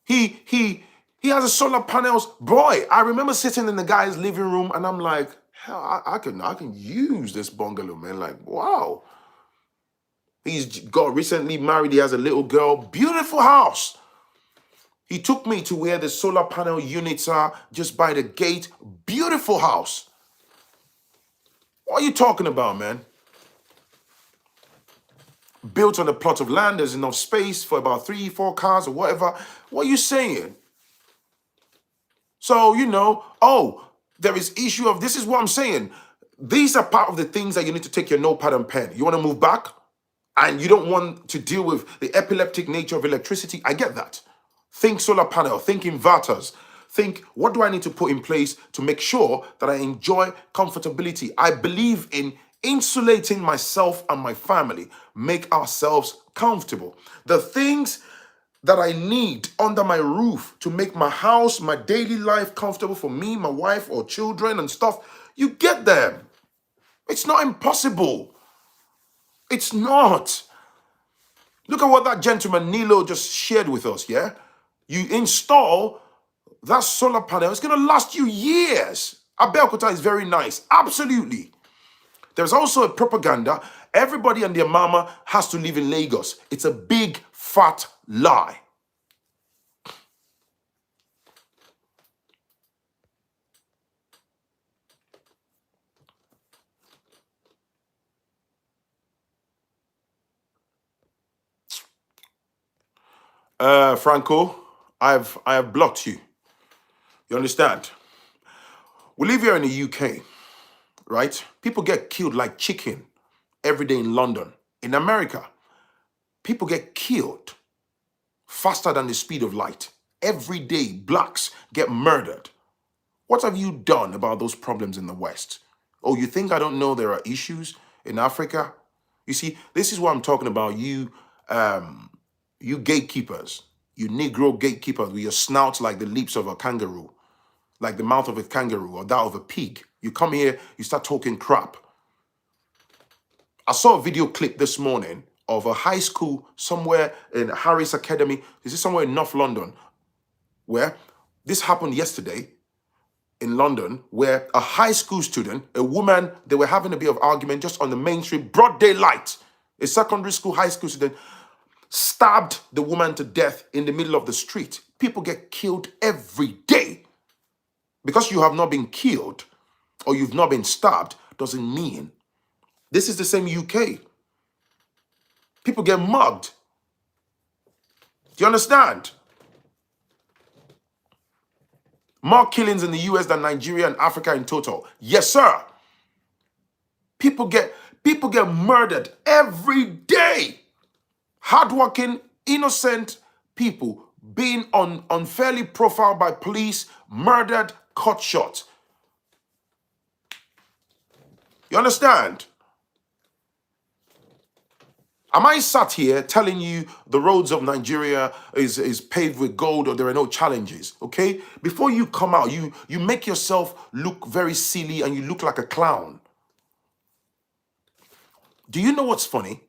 He has a solar panels. Boy, I remember sitting in the guy's living room and I'm like, hell, I can use this bungalow, man. Like, wow. He's got recently married. He has a little girl. Beautiful house. He took me to where the solar panel units are, just by the gate. Beautiful house. What are you talking about, man? Built on a plot of land. There's enough space for about 3-4 cars or whatever. What are you saying? So, there is issue of, this is what I'm saying. These are part of the things that you need to take your notepad and pen. You want to move back and you don't want to deal with the epileptic nature of electricity. I get that. Think solar panel, think inverters, think what do I need to put in place to make sure that I enjoy comfortability. I believe in insulating myself and my family, make ourselves comfortable. The things that I need under my roof to make my house, my daily life comfortable for me, my wife or children and stuff, you get them. It's not impossible. It's not. Look at what that gentleman Nilo just shared with us, yeah? You install that solar panel, it's going to last you years. Abeokuta is very nice. Absolutely. There's also a propaganda. Everybody and their mama has to live in Lagos. It's a big, fat lie. Franco, I have blocked you. You understand? We live here in the UK. right? People get killed like chicken every day in London. In America, people get killed faster than the speed of light. Every day, blacks get murdered. What have you done about those problems in the West? Oh, you think I don't know there are issues in Africa? You see, this is what I'm talking about. You gatekeepers, you Negro gatekeepers with your snouts like the lips of a kangaroo, like the mouth of a kangaroo or that of a pig. You come here, you start talking crap. I saw a video clip this morning of a high school somewhere in Harris Academy. This is somewhere in North London, where this happened yesterday in London, where a high school student, a woman, they were having a bit of argument just on the main street, broad daylight. A secondary school, high school student stabbed the woman to death in the middle of the street. People get killed every day. Because you have not been killed or you've not been stabbed doesn't mean. This is the same UK. People get mugged. Do you understand? More killings in the US than Nigeria and Africa in total. Yes, sir. People get murdered every day. Hardworking, innocent people being unfairly profiled by police, murdered, cut short. You understand? Am I sat here telling you the roads of Nigeria is paved with gold or there are no challenges, okay? Before you come out, you make yourself look very silly and you look like a clown. Do you know what's funny?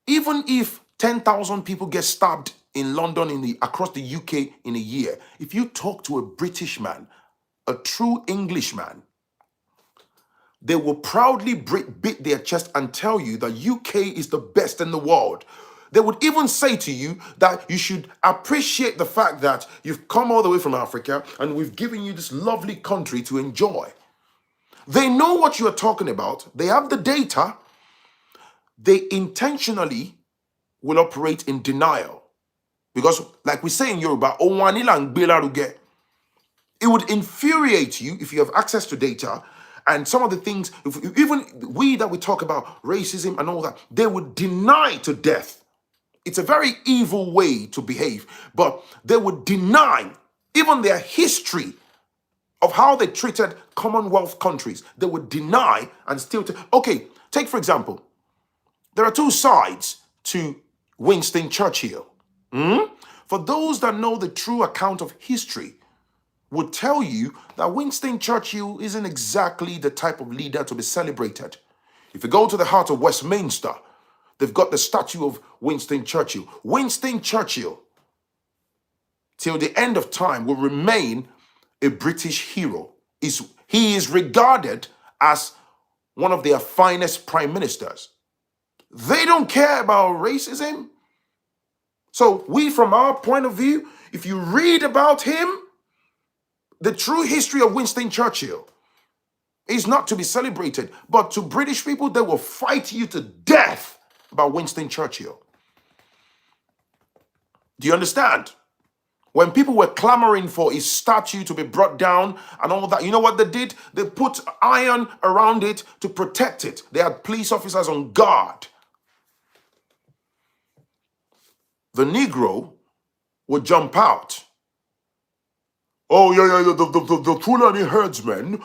Even if 10,000 people get stabbed in London, across the UK in a year, if you talk to a British man, a true Englishman, they will proudly beat their chest and tell you that UK is the best in the world. They would even say to you that you should appreciate the fact that you've come all the way from Africa and we've given you this lovely country to enjoy. They know what you're talking about. They have the data. They intentionally will operate in denial. Because like we say in Yoruba, it would infuriate you if you have access to data. And some of the things, even we that we talk about racism and all that, they would deny to death. It's a very evil way to behave, but they would deny even their history of how they treated Commonwealth countries. They would deny and still, okay, take for example, there are two sides to Winston Churchill. For those that know the true account of history, would tell you that Winston Churchill isn't exactly the type of leader to be celebrated. If you go to the heart of Westminster, they've got the statue of Winston Churchill. Winston Churchill, till the end of time, will remain a British hero. He is regarded as one of their finest prime ministers. They don't care about racism. So we, from our point of view, if you read about him, the true history of Winston Churchill is not to be celebrated, but to British people, they will fight you to death about Winston Churchill. Do you understand? When people were clamoring for his statue to be brought down and all that, you know what they did? They put iron around it to protect it. They had police officers on guard. The Negro would jump out. Oh, yeah, the Fulani herdsmen.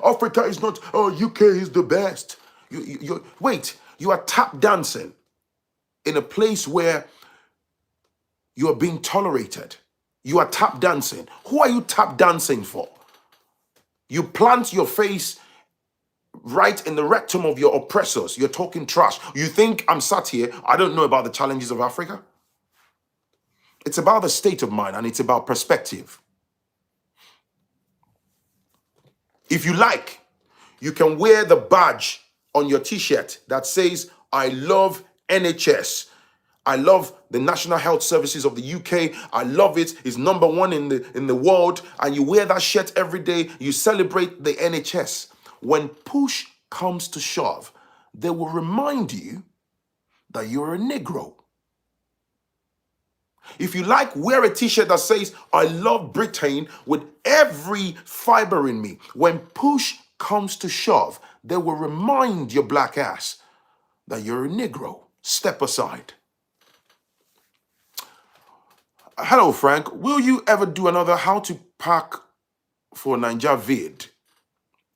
Africa is not, UK is the best. Wait, you are tap dancing in a place where you are being tolerated. You are tap dancing. Who are you tap dancing for? You plant your face right in the rectum of your oppressors. You're talking trash. You think I'm sat here, I don't know about the challenges of Africa? It's about the state of mind and it's about perspective. If you like, you can wear the badge on your t-shirt that says, I love NHS. I love the National Health Services of the UK. I love it. It's number one in the world. And you wear that shirt every day. You celebrate the NHS. When push comes to shove, they will remind you that you're a Negro. If you like, wear a t-shirt that says, I love Britain with every fiber in me. When push comes to shove, they will remind your black ass that you're a Negro. Step aside. Hello, Frank. Will you ever do another How to Pack for Ninja vid?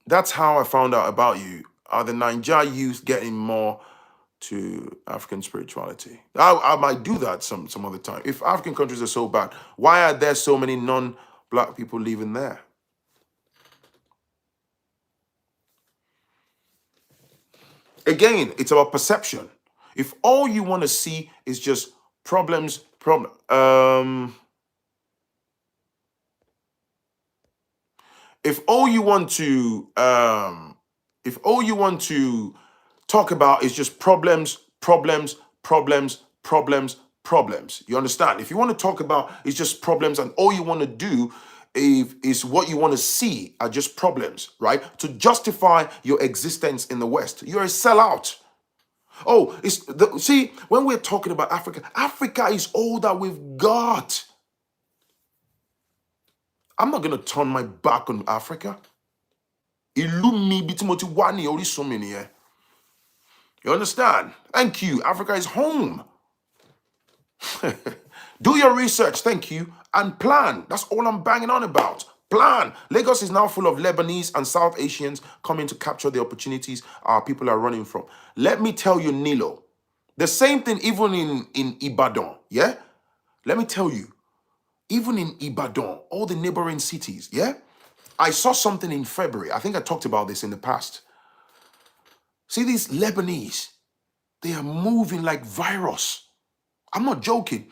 That's how I found out about you. Are the Ninja youth getting more to African spirituality? I might do that some other time. If African countries are so bad, why are there so many non-black people living there? Again, it's about perception. If all you want to see is just problems, if all you want to talk about is just problems, you understand? If you want to talk about it's just problems and all you want to do is what you want to see are just problems, right? To justify your existence in the West, you're a sellout. Oh, see, when we're talking about Africa, Africa is all that we've got. I'm not going to turn my back on Africa. You understand? Thank you. Africa is home. Do your research, thank you, and plan. That's all I'm banging on about. Plan. Lagos is now full of Lebanese and South Asians coming to capture the opportunities our people are running from. Let me tell you, Nilo, the same thing even in Ibadan, yeah? Let me tell you, even in Ibadan, all the neighboring cities, yeah? I saw something in February. I think I talked about this in the past. See, these Lebanese, they are moving like virus. I'm not joking.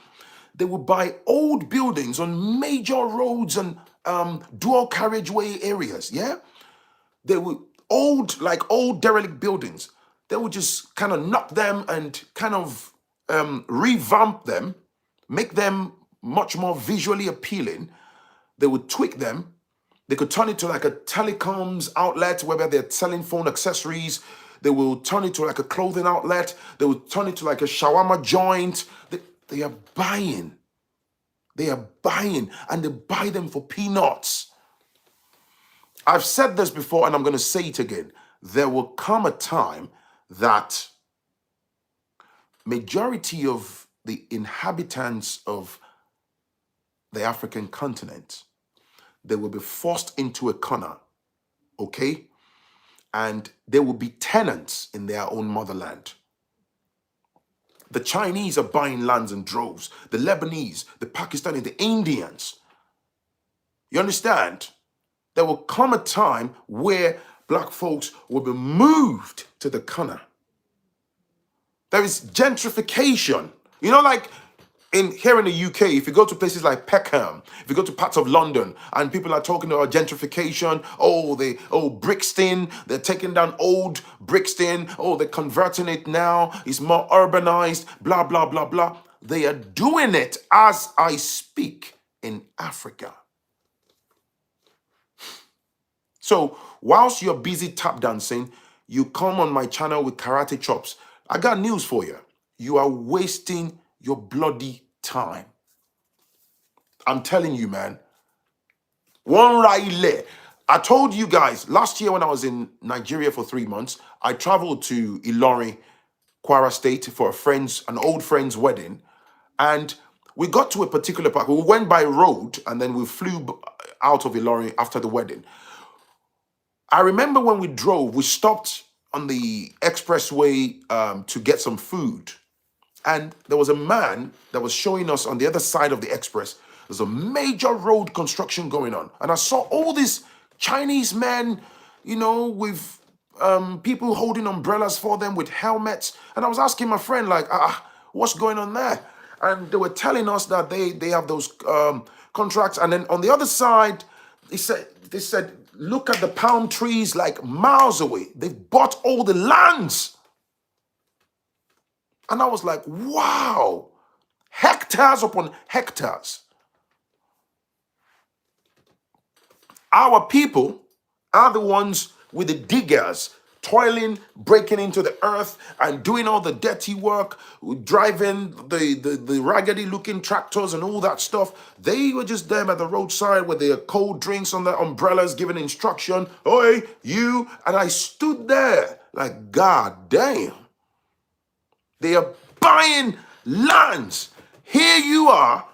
They will buy old buildings on major roads and dual carriageway areas, yeah? They will old derelict buildings. They will just kind of knock them and kind of revamp them, make them much more visually appealing. They would tweak them. They could turn it to like a telecoms outlet where they're selling phone accessories. They will turn it to like a clothing outlet. They will turn it to like a shawarma joint. They are buying. They are buying, and they buy them for peanuts. I've said this before, and I'm going to say it again. There will come a time that majority of the inhabitants of the African continent, they will be forced into a corner, okay? And they will be tenants in their own motherland. The Chinese are buying lands in droves. The Lebanese, the Pakistanis, the Indians. You understand? There will come a time where black folks will be moved to the corner. There is gentrification. You know, like here in the UK, if you go to places like Peckham, if you go to parts of London, and people are talking about gentrification, Brixton, they're taking down old Brixton, they're converting it now, it's more urbanized, blah, blah, blah, blah. They are doing it as I speak in Africa. So whilst you're busy tap dancing, you come on my channel with karate chops. I got news for you. You are wasting your bloody time. I'm telling you, man. One Raile. I told you guys, last year when I was in Nigeria for 3 months, I traveled to Ilorin, Kwara State for an old friend's wedding. And we got to a particular park. We went by road and then we flew out of Ilorin after the wedding. I remember when we drove, we stopped on the expressway to get some food. And there was a man that was showing us on the other side of the express. There's a major road construction going on. And I saw all these Chinese men, with people holding umbrellas for them with helmets. And I was asking my friend, like, what's going on there? And they were telling us that they have those contracts. And then on the other side, they said, look at the palm trees like miles away. They've bought all the lands. And I was like, wow, hectares upon hectares. Our people are the ones with the diggers toiling, breaking into the earth and doing all the dirty work, driving the raggedy looking tractors and all that stuff. They were just there by the roadside with their cold drinks on their umbrellas, giving instruction. Oi, you. And I stood there like, God damn. They are buying lands. Here you are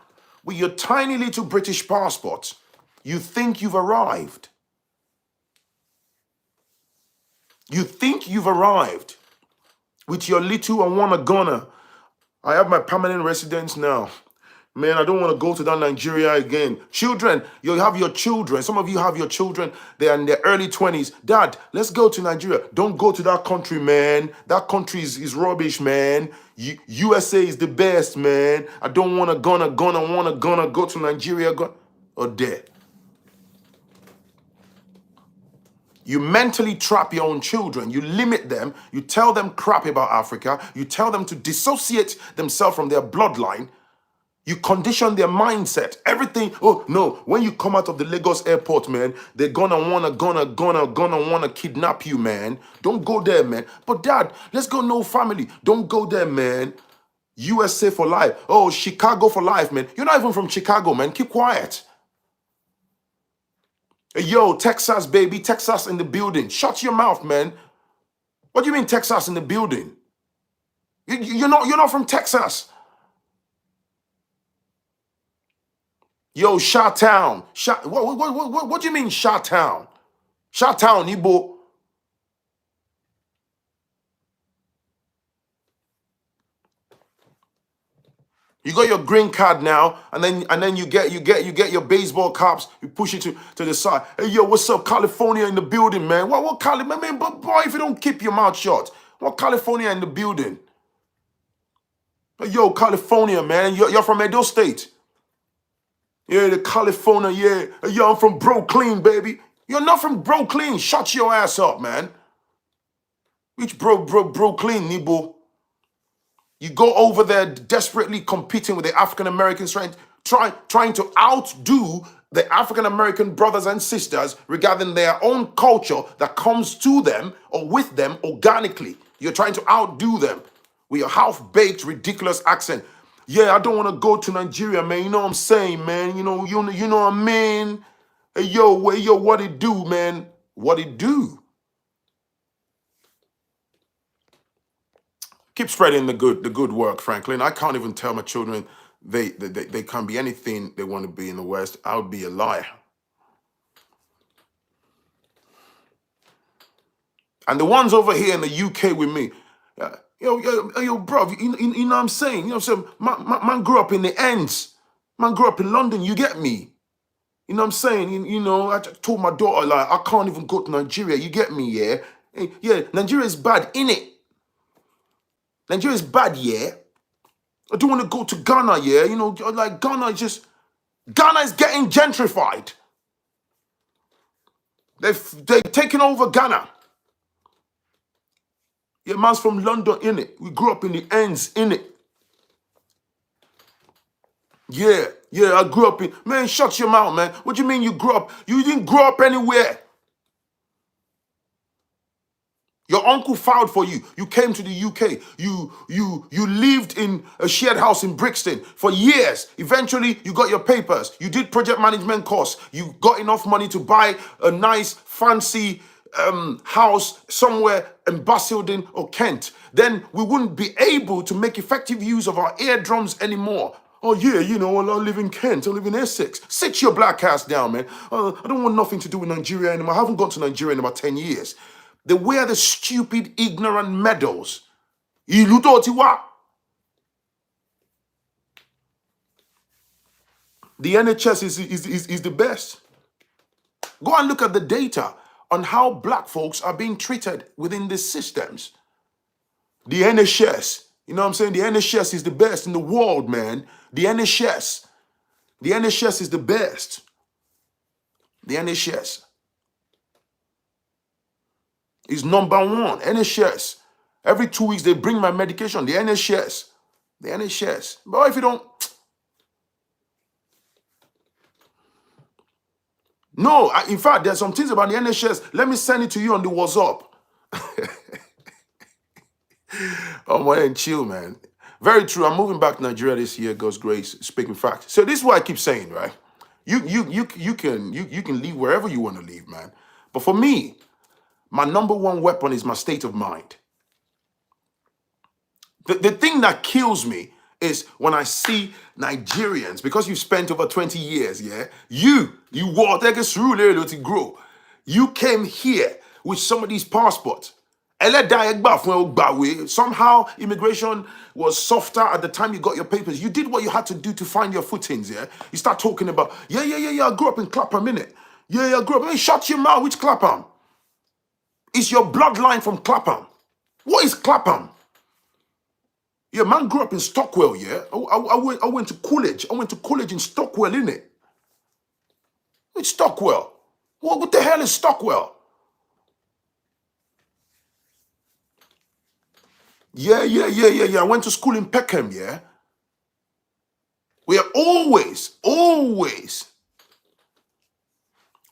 with your tiny little British passport. You think you've arrived. You think you've arrived with your little I wanna gonna. I have my permanent residence now. Man, I don't want to go to that Nigeria again. Children, you have your children. Some of you have your children. They are in their early 20s. Dad, let's go to Nigeria. Don't go to that country, man. That country is rubbish, man. USA is the best, man. I don't want to gonna go to Nigeria. Or there. You mentally trap your own children. You limit them. You tell them crap about Africa. You tell them to dissociate themselves from their bloodline. You condition their mindset. Everything. Oh no! When you come out of the Lagos airport, man, they're gonna wanna kidnap you, man. Don't go there, man. But Dad, let's go. No family. Don't go there, man. USA for life. Oh, Chicago for life, man. You're not even from Chicago, man. Keep quiet. Hey, yo, Texas, baby. Texas in the building. Shut your mouth, man. What do you mean Texas in the building? You're not from Texas. Yo, Shot-town. What do you mean Shot-town? Shot-town, Igbo. You got your green card now, and then you get your baseball caps. You push it to the side. Hey, yo, what's up, California in the building, man? What California, man? But boy, if you don't keep your mouth shut, what California in the building? Hey, yo, California, man. You're from Edo State. Yeah, the California, yeah. Hey, yo, I'm from Brooklyn, baby. You're not from Brooklyn. Shut your ass up, man. Which Brooklyn, Nibo? You go over there desperately competing with the African Americans, trying to outdo the African American brothers and sisters regarding their own culture that comes to them or with them organically. You're trying to outdo them with your half-baked, ridiculous accent. Yeah, I don't want to go to Nigeria, man. You know what I'm saying, man? You know what I mean? Hey, yo, what it do, man? What it do? Keep spreading the good work, Phrankleen. I can't even tell my children they can't be anything they want to be in the West. I would be a liar. And the ones over here in the UK with me, yo, bro, you know what I'm saying? You know what I'm saying? Man grew up in the ends. Man grew up in London, you get me? You know what I'm saying? You know, I told my daughter, like, I can't even go to Nigeria, you get me, yeah? Yeah, Nigeria is bad, innit? Nigeria is bad, yeah? I don't want to go to Ghana, yeah? You know, like, Ghana is getting gentrified. They've taken over Ghana. Yeah, man's from London, innit? We grew up in the ends, innit? Yeah, I grew up in... Man, shut your mouth, man. What do you mean you grew up? You didn't grow up anywhere. Your uncle filed for you. You came to the UK. You lived in a shared house in Brixton for years. Eventually, you got your papers. You did project management course. You got enough money to buy a nice, fancy house somewhere in Basildon or Kent. Then we wouldn't be able to make effective use of our eardrums anymore. Oh yeah, you know, I live in Kent, I live in Essex. Sit your black ass down, man. I don't want nothing to do with Nigeria anymore. I haven't gone to Nigeria in about 10 years. They wear the stupid, ignorant medals. Ìlú tó ti wá. The NHS is the best. Go and look at the data on how black folks are being treated within these systems. The NHS, you know what I'm saying? The NHS is the best in the world, man. The NHS is the best. The NHS is number one. NHS. Every 2 weeks they bring my medication. The NHS. But if you don't... No, in fact, there's some things about the NHS. Let me send it to you on the WhatsApp. Oh man, and chill, man. Very true. I'm moving back to Nigeria this year, God's grace, speaking fact. So this is what I keep saying, right? You can leave wherever you want to leave, man. But for me, my number one weapon is my state of mind. The thing that kills me is when I see Nigerians, because you spent over 20 years, yeah, you walked to grow. You came here with some of these passports. Somehow immigration was softer at the time you got your papers. You did what you had to do to find your footings, yeah? You start talking about, I grew up in Clapham, innit? I grew up. Hey, shut your mouth, which Clapham? It's your bloodline from Clapham. What is Clapham? Yeah, man grew up in Stockwell, yeah? I went to college. I went to college in Stockwell, innit? It's Stockwell. What the hell is Stockwell? Yeah. I went to school in Peckham, yeah? We are always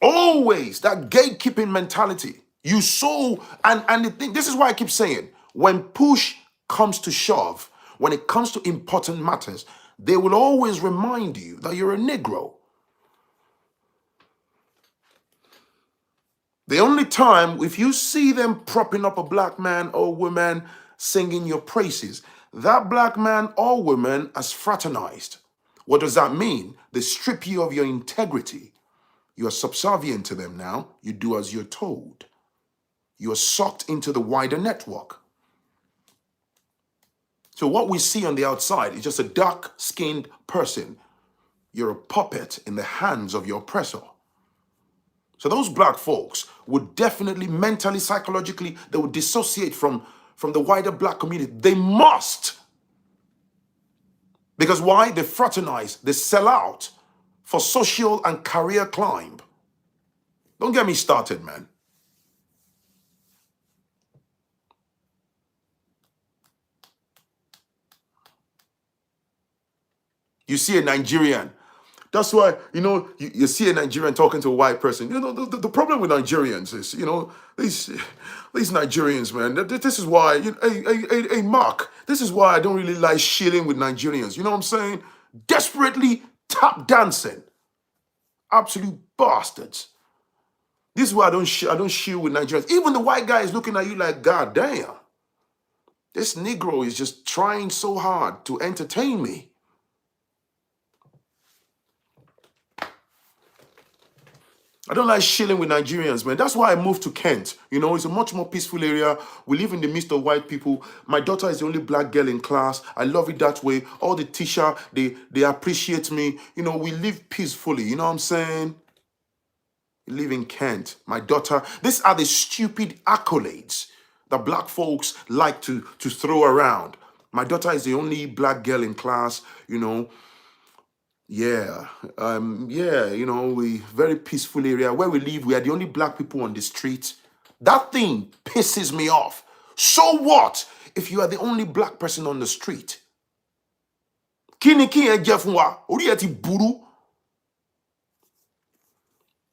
that gatekeeping mentality. You saw, and the thing, this is why I keep saying, when push comes to shove, when it comes to important matters, they will always remind you that you're a Negro. The only time, if you see them propping up a black man or woman singing your praises, that black man or woman has fraternized. What does that mean? They strip you of your integrity. You are subservient to them now. You do as you're told. You are sucked into the wider network. So what we see on the outside is just a dark-skinned person. You're a puppet in the hands of your oppressor. So those black folks would definitely mentally, psychologically, they would dissociate from the wider black community. They must. Because why? They fraternize, they sell out for social and career climb. Don't get me started, man. You see a Nigerian. That's why, you see a Nigerian talking to a white person. The problem with Nigerians is, these Nigerians, man, this is why, hey, Mark, this is why I don't really like shilling with Nigerians. You know what I'm saying? Desperately tap dancing. Absolute bastards. This is why I don't shill with Nigerians. Even the white guy is looking at you like, God damn. This Negro is just trying so hard to entertain me. I don't like chilling with Nigerians, man. That's why I moved to Kent. It's a much more peaceful area. We live in the midst of white people. My daughter is the only black girl in class. I love it that way. All the teachers, they appreciate me. We live peacefully. You know what I'm saying? We live in Kent. My daughter, these are the stupid accolades that black folks like to throw around. My daughter is the only black girl in class, Yeah, we very peaceful area. Where we live, we are the only black people on the street. That thing pisses me off. So what if you are the only black person on the street? Kini ki e je fun wa, ori e ti buru.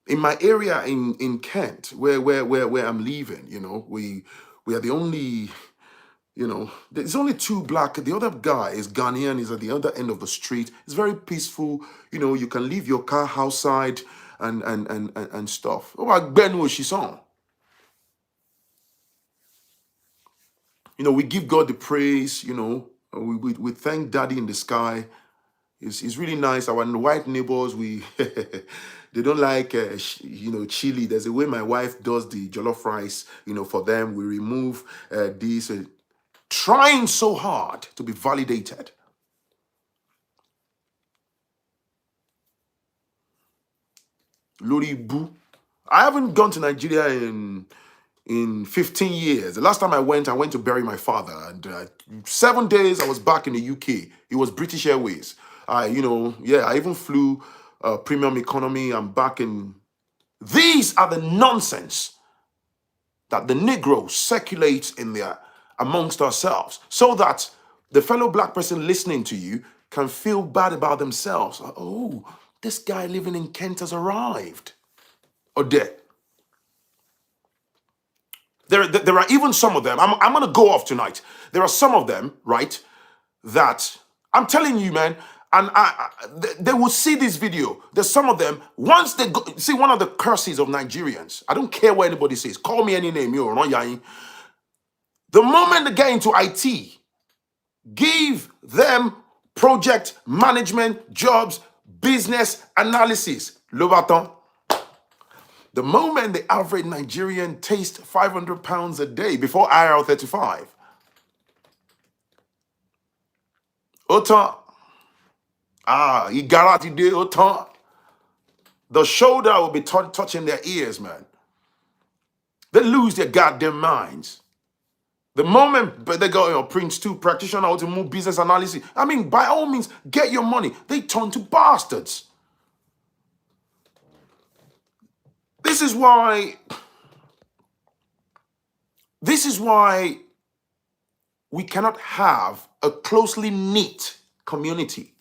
In my area in Kent, where I'm leaving, we are the only. There's only two black. The other guy is Ghanaian. He's at the other end of the street. It's very peaceful. You can leave your car outside and stuff. Oh, about Ben Shison. We give God the praise. We thank Daddy in the sky. It's really nice. Our white neighbors, they don't like chili. There's a way my wife does the jollof rice. For them, we remove these. Trying so hard to be validated. Lori Boo. I haven't gone to Nigeria in 15 years. The last time I went to bury my father. And 7 days I was back in the UK. It was British Airways. I even flew premium economy. I'm back in. These are the nonsense that the Negro circulates in there amongst ourselves, so that the fellow black person listening to you can feel bad about themselves. Like, oh, this guy living in Kent has arrived. Or there. There are even some of them. I'm going to go off tonight. There are some of them, right, that I'm telling you, man, and they will see this video. There's some of them, once they go, see one of the curses of Nigerians. I don't care what anybody says. Call me any name, you're not yayin. The moment they get into IT, give them project management, jobs, business analysis. Le bâton. The moment the average Nigerian tastes 500 pounds a day before IR 35, autant, you got out there, autant, the shoulder will be touching their ears, man. They lose their goddamn minds. The moment they go, Prince 2 practitioner, how to move business analysis. I mean, by all means, get your money. They turn to bastards. This is why we cannot have a closely knit community.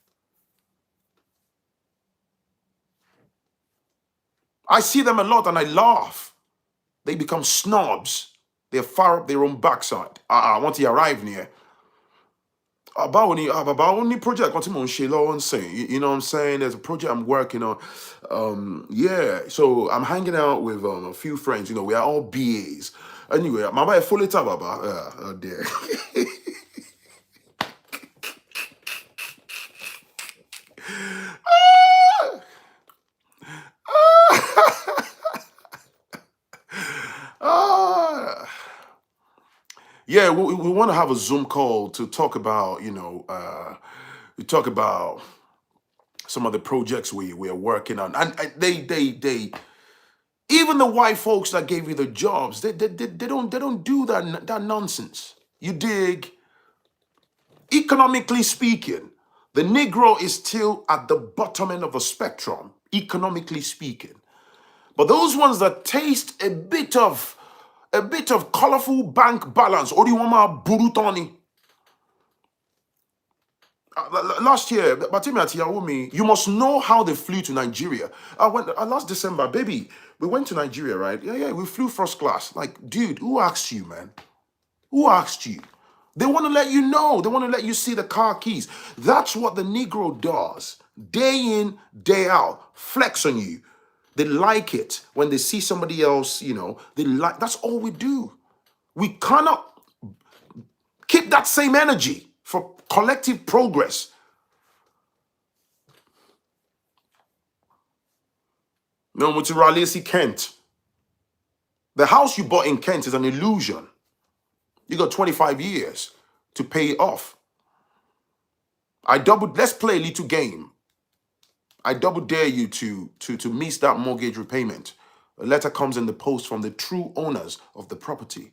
I see them a lot and I laugh. They become snobs. They're far up their own backside. I want to arrive near. About only project, what I'm saying. You know what I'm saying? There's a project I'm working on. Yeah. So I'm hanging out with a few friends. You know, we are all BAs. Anyway, my wife fully talk about there. Yeah, we want to have a Zoom call to talk about, we talk about some of the projects we are working on. And they even the white folks that gave you the jobs, they don't do that nonsense. You dig? Economically speaking, the Negro is still at the bottom end of the spectrum, economically speaking. But those ones that taste a bit of colorful bank balance, Oriwama Burutani. Last year, you must know how they flew to Nigeria. Last December, baby, we went to Nigeria, right? Yeah, we flew first class. Like, dude, who asked you, man? Who asked you? They want to let you know. They want to let you see the car keys. That's what the Negro does. Day in, day out. Flex on you. They like it when they see somebody else, that's all we do. We cannot keep that same energy for collective progress. No, Mutiralisi Kent. The house you bought in Kent is an illusion. You got 25 years to pay it off. Let's play a little game. I double dare you to miss that mortgage repayment. A letter comes in the post from the true owners of the property.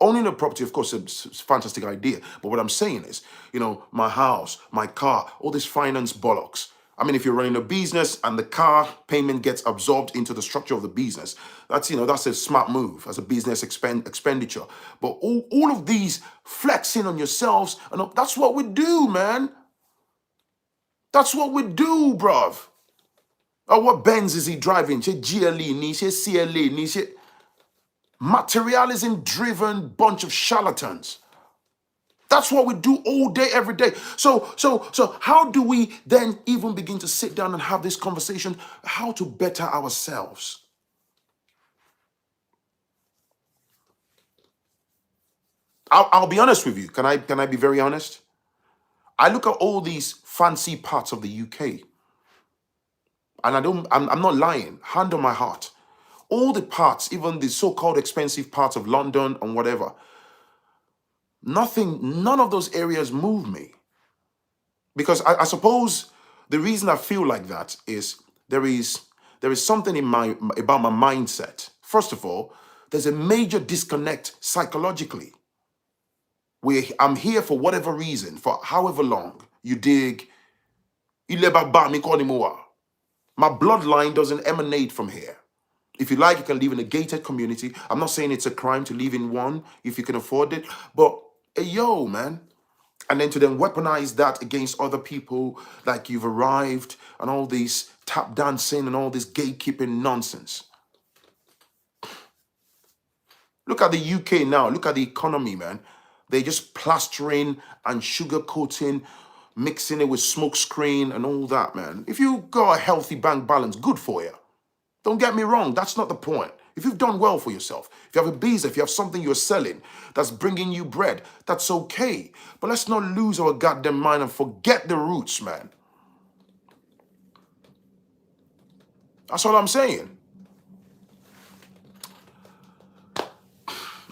Owning a property, of course, is a fantastic idea. But what I'm saying is, my house, my car, all this finance bollocks. I mean, if you're running a business and the car payment gets absorbed into the structure of the business, that's a smart move as a business expenditure. But all of these flexing on yourselves, and that's what we do, man. That's what we do, bruv. What Benz is he driving? GLE, CLA, materialism-driven bunch of charlatans. That's what we do all day, every day. So how do we then even begin to sit down and have this conversation? How to better ourselves? I'll be honest with you. Can I be very honest? I look at all these fancy parts of the UK, and I'm not lying. Hand on my heart. All the parts, even the so-called expensive parts of London and whatever, none of those areas move me. Because I suppose the reason I feel like that is there is something about my mindset. First of all, there's a major disconnect psychologically. I'm here for whatever reason, for however long. You dig? My bloodline doesn't emanate from here. If you like, you can live in a gated community. I'm not saying it's a crime to live in one if you can afford it. But, hey, yo, man. And then to then weaponize that against other people, like you've arrived, and all this tap dancing and all this gatekeeping nonsense. Look at the UK now. Look at the economy, man. They're just plastering and sugarcoating, mixing it with smoke screen and all that, man. If you got a healthy bank balance, good for you. Don't get me wrong, that's not the point. If you've done well for yourself, if you have a business, if you have something you're selling that's bringing you bread, that's okay. But let's not lose our goddamn mind and forget the roots, man. That's all I'm saying.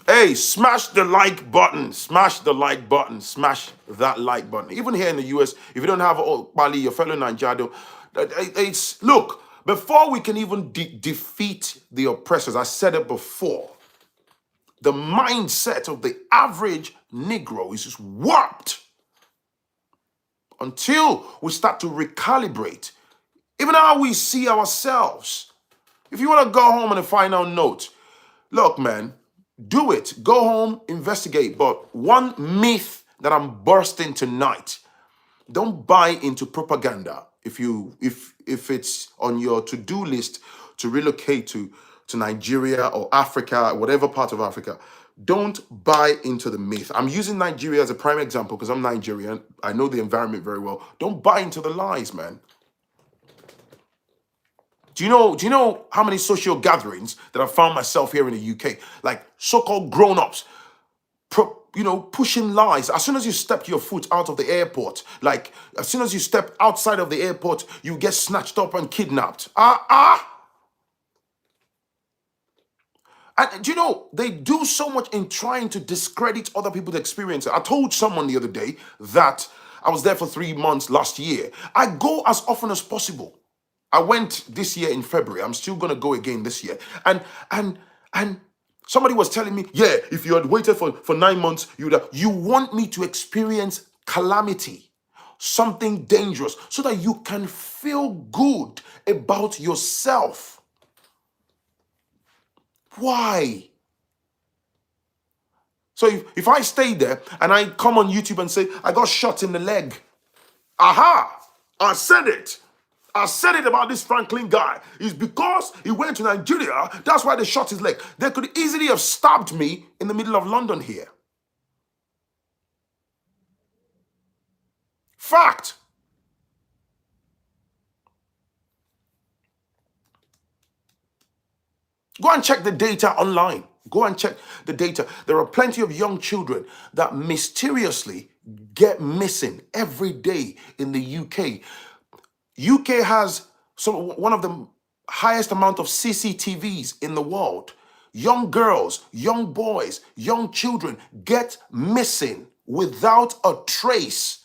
Hey, smash the like button. Smash the like button. Smash that like button. Even here in the US, if you don't have Bali, your fellow Nigerian, it's look, before we can even defeat the oppressors, I said it before, the mindset of the average Negro is just warped until we start to recalibrate. Even how we see ourselves. If you want to go home on a final note, look, man, do it. Go home, investigate. But one myth that I'm bursting tonight, don't buy into propaganda. If it's on your to-do list to relocate to Nigeria or Africa, whatever part of Africa, don't buy into the myth. I'm using Nigeria as a prime example because I'm Nigerian. I know the environment very well. Don't buy into the lies, man. Do you know how many social gatherings that I found myself here in the UK? Like so-called grown-ups, pushing lies. As soon as you step your foot out of the airport, like as soon as you step outside of the airport, you get snatched up and kidnapped. And do you know, they do so much in trying to discredit other people's experience. I told someone the other day that I was there for 3 months last year. I go as often as possible. I went this year in February. I'm still gonna go again this year. And somebody was telling me, yeah, if you had waited for 9 months, you want me to experience calamity, something dangerous, so that you can feel good about yourself. Why? So if I stay there and I come on YouTube and say, I got shot in the leg. Aha! I said it. I said it about this Phrankleen guy. It's because he went to Nigeria. That's why they shot his leg. They could easily have stabbed me in the middle of London here. Fact. Go and check the data online. Go and check the data. There are plenty of young children that mysteriously get missing every day in the UK. UK has one of the highest amount of CCTVs in the world. Young girls, young boys, young children get missing without a trace.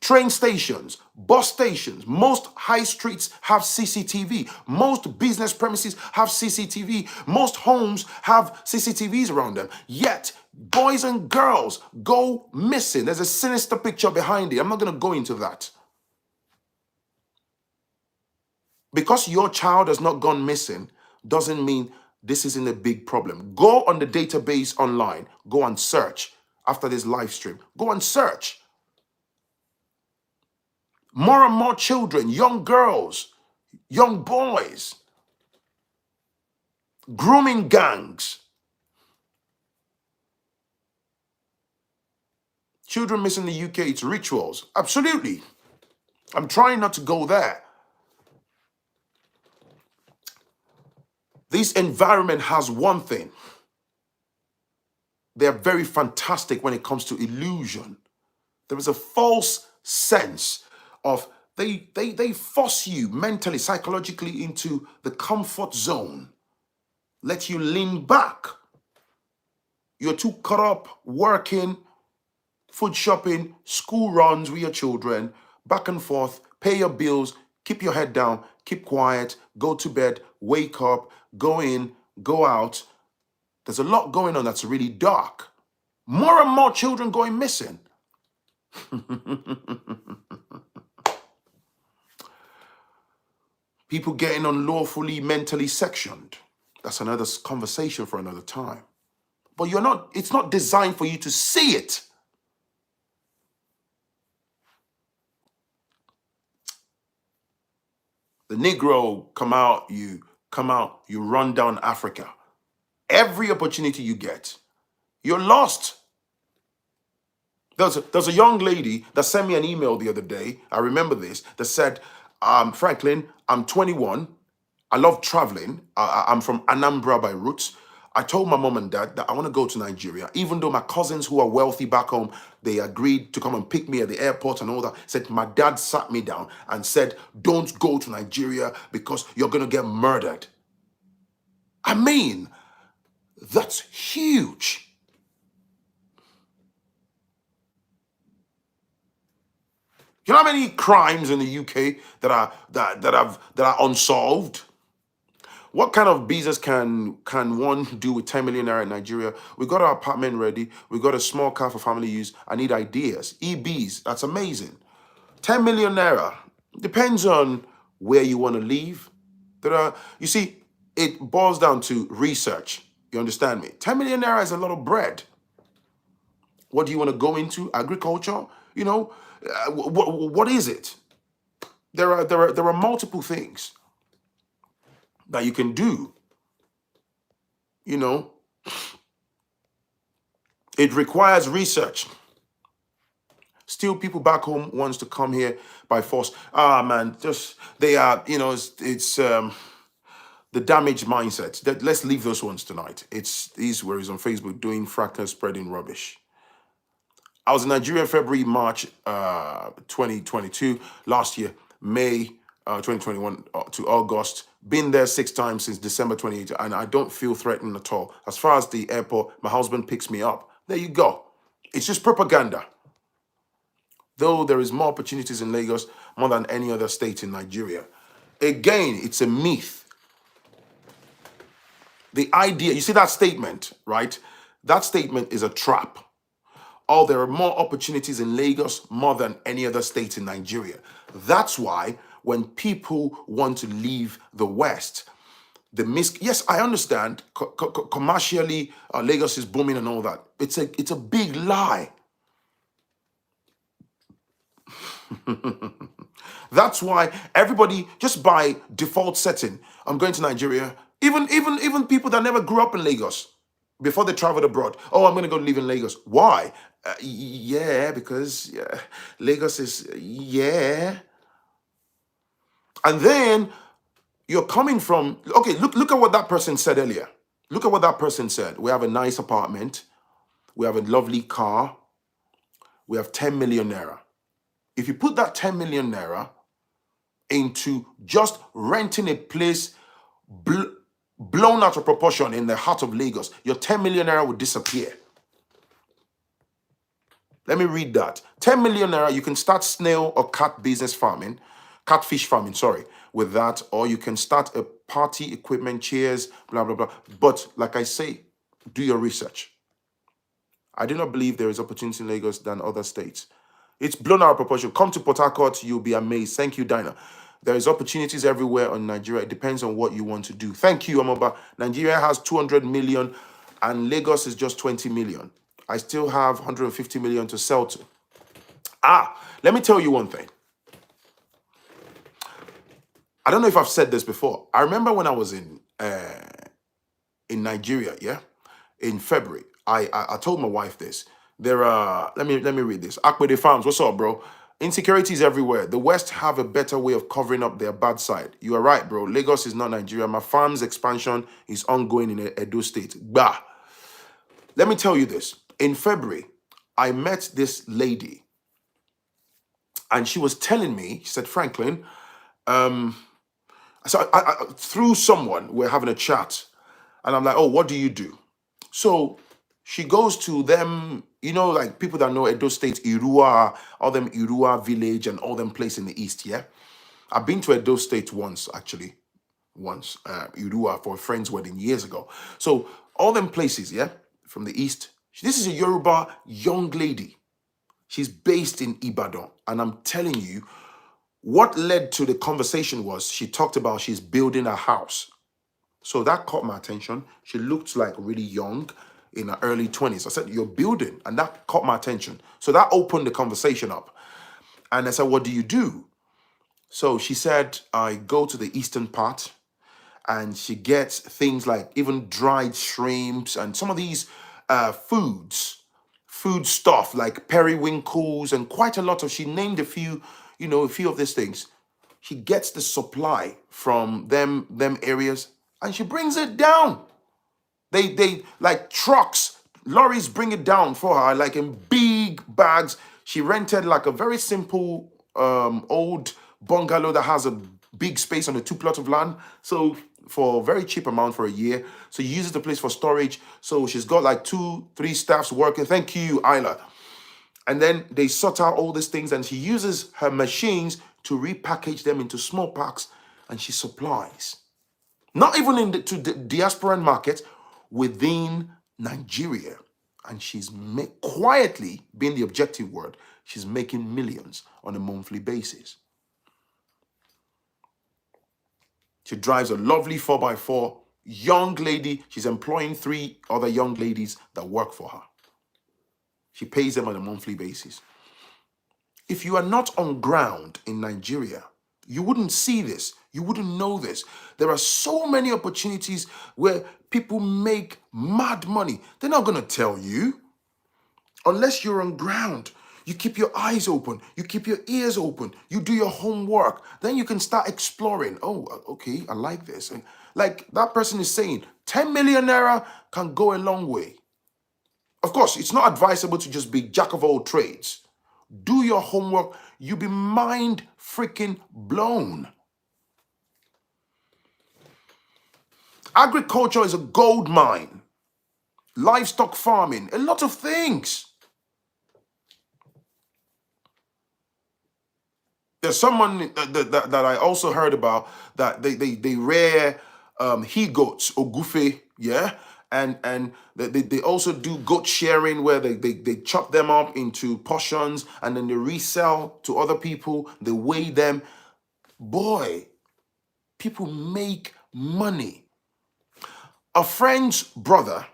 Train stations, bus stations, most high streets have CCTV. Most business premises have CCTV. Most homes have CCTVs around them. Yet, boys and girls go missing. There's a sinister picture behind it. I'm not going to go into that. Because your child has not gone missing doesn't mean this isn't a big problem. Go on the database online. Go and search after this live stream. Go and search. More and more children, young girls, young boys, grooming gangs. Children missing in the UK, it's rituals. Absolutely. I'm trying not to go there. This environment has one thing. They're very fantastic when it comes to illusion. There is a false sense of they force you mentally, psychologically into the comfort zone. Let you lean back. You're too caught up working, food shopping, school runs with your children, back and forth, pay your bills, keep your head down, keep quiet, go to bed, wake up, go in, go out. There's a lot going on that's really dark. More and more children going missing. People getting unlawfully mentally sectioned. That's another conversation for another time. But it's not designed for you to see it. The Negro come out, you run down Africa. Every opportunity you get, you're lost. There's a young lady that sent me an email the other day. I remember this. That said, Phrankleen, I'm 21. I love traveling. I'm from Anambra by roots. I told my mom and dad that I want to go to Nigeria. Even though my cousins who are wealthy back home, they agreed to come and pick me at the airport and all that. Said my dad sat me down and said, don't go to Nigeria because you're going to get murdered. I mean, that's huge. You know how many crimes in the UK that are unsolved? What kind of business can one do with 10 million naira in Nigeria? We got our apartment ready. We got a small car for family use. I need ideas. EBs, that's amazing. 10 million naira. Depends on where you want to live. You see, it boils down to research. You understand me? 10 million naira is a lot of bread. What do you want to go into? Agriculture? You know, what is it? There are multiple things that you can do. You know, it requires research. Still, people back home wants to come here by force. Ah, man, just they are. You know, it's the damaged mindset. Let's leave those ones tonight. It's these worries on Facebook doing fracas, spreading rubbish. I was in Nigeria February, March 2022, last year, May 2021 to August. Been there 6 times since December 2018, and I don't feel threatened at all. As far as the airport, my husband picks me up. There you go. It's just propaganda. Though there is more opportunities in Lagos, more than any other state in Nigeria. Again, it's a myth. The idea, you see that statement, right? That statement is a trap. Oh, there are more opportunities in Lagos more than any other state in Nigeria. That's why when people want to leave the West, yes, I understand commercially Lagos is booming and all that. It's a big lie. That's why everybody, just by default setting, I'm going to Nigeria. Even people that never grew up in Lagos, before they traveled abroad. Oh, I'm going to go live in Lagos. Why? Yeah, because Lagos is, yeah. And then you're coming from, okay, look at what that person said earlier. Look at what that person said. We have a nice apartment. We have a lovely car. We have 10 million naira. If you put that 10 million naira into just renting a place blown out of proportion in the heart of Lagos, your 10 million naira would disappear. Let me read that. 10 million naira, you can start snail or catfish farming, sorry, with that, or you can start a party equipment, chairs, blah, blah, blah. But like I say, do your research. I do not believe there is opportunity in Lagos than other states. It's blown out of proportion. Come to Port Harcourt, you'll be amazed. Thank you, Dinah. There is opportunities everywhere in Nigeria. It depends on what you want to do. Thank you, Amoba. Nigeria has 200 million and Lagos is just 20 million. I still have 150 million to sell to. Let me tell you one thing. I don't know if I've said this before. I remember when I was in Nigeria, yeah, in February. I told my wife this. There are, let me read this. Akbede Farms, what's up, bro? Insecurity is everywhere. The West have a better way of covering up their bad side. You are right, bro. Lagos is not Nigeria. My farm's expansion is ongoing in Edo State. Bah. Let me tell you this. In February, I met this lady, and she was telling me, she said, Phrankleen, so I through someone, we're having a chat, and I'm like, oh, what do you do? So she goes to them, you know, like people that know Edo State, Irua, all them Irua village and all them place in the east, yeah? I've been to Edo State once, actually. Irua, for a friend's wedding years ago. So all them places, yeah, from the east. This is a Yoruba young lady. She's based in Ibadan. And I'm telling you, what led to the conversation was she talked about she's building a house. So that caught my attention. She looked like really young, in her early 20s. I said, you're building, and that caught my attention. So that opened the conversation up. And I said, what do you do? So she said, I go to the eastern part, and she gets things like even dried shrimps and some of these food stuff like periwinkles and quite a lot of, she named a few, a few of these things. She gets the supply from them areas and she brings it down. They like trucks, lorries bring it down for her, like in big bags. She rented like a very simple old bungalow that has a big space on a 2 plot of land. So for a very cheap amount for a year. So he uses the place for storage. So she's got like 2-3 staffs working. Thank you, Isla. And then they sort out all these things and she uses her machines to repackage them into small packs and she supplies. Not even to the diasporan market, within Nigeria. And she's quietly, being the objective word, she's making millions on a monthly basis. She drives a lovely 4x4, young lady. She's employing 3 other young ladies that work for her. She pays them on a monthly basis. If you are not on ground in Nigeria, you wouldn't see this. You wouldn't know this. There are so many opportunities where people make mad money. They're not going to tell you unless you're on ground. You keep your eyes open. You keep your ears open. You do your homework. Then you can start exploring. Oh, okay, I like this. And like that person is saying, 10 million naira can go a long way. Of course, it's not advisable to just be jack of all trades. Do your homework. You'll be mind freaking blown. Agriculture is a gold mine. Livestock farming, a lot of things. There's someone that I also heard about that they rear he-goats, ogufe, yeah? And they also do goat sharing where they chop them up into portions and then they resell to other people. They weigh them. Boy, people make money. A friend's brother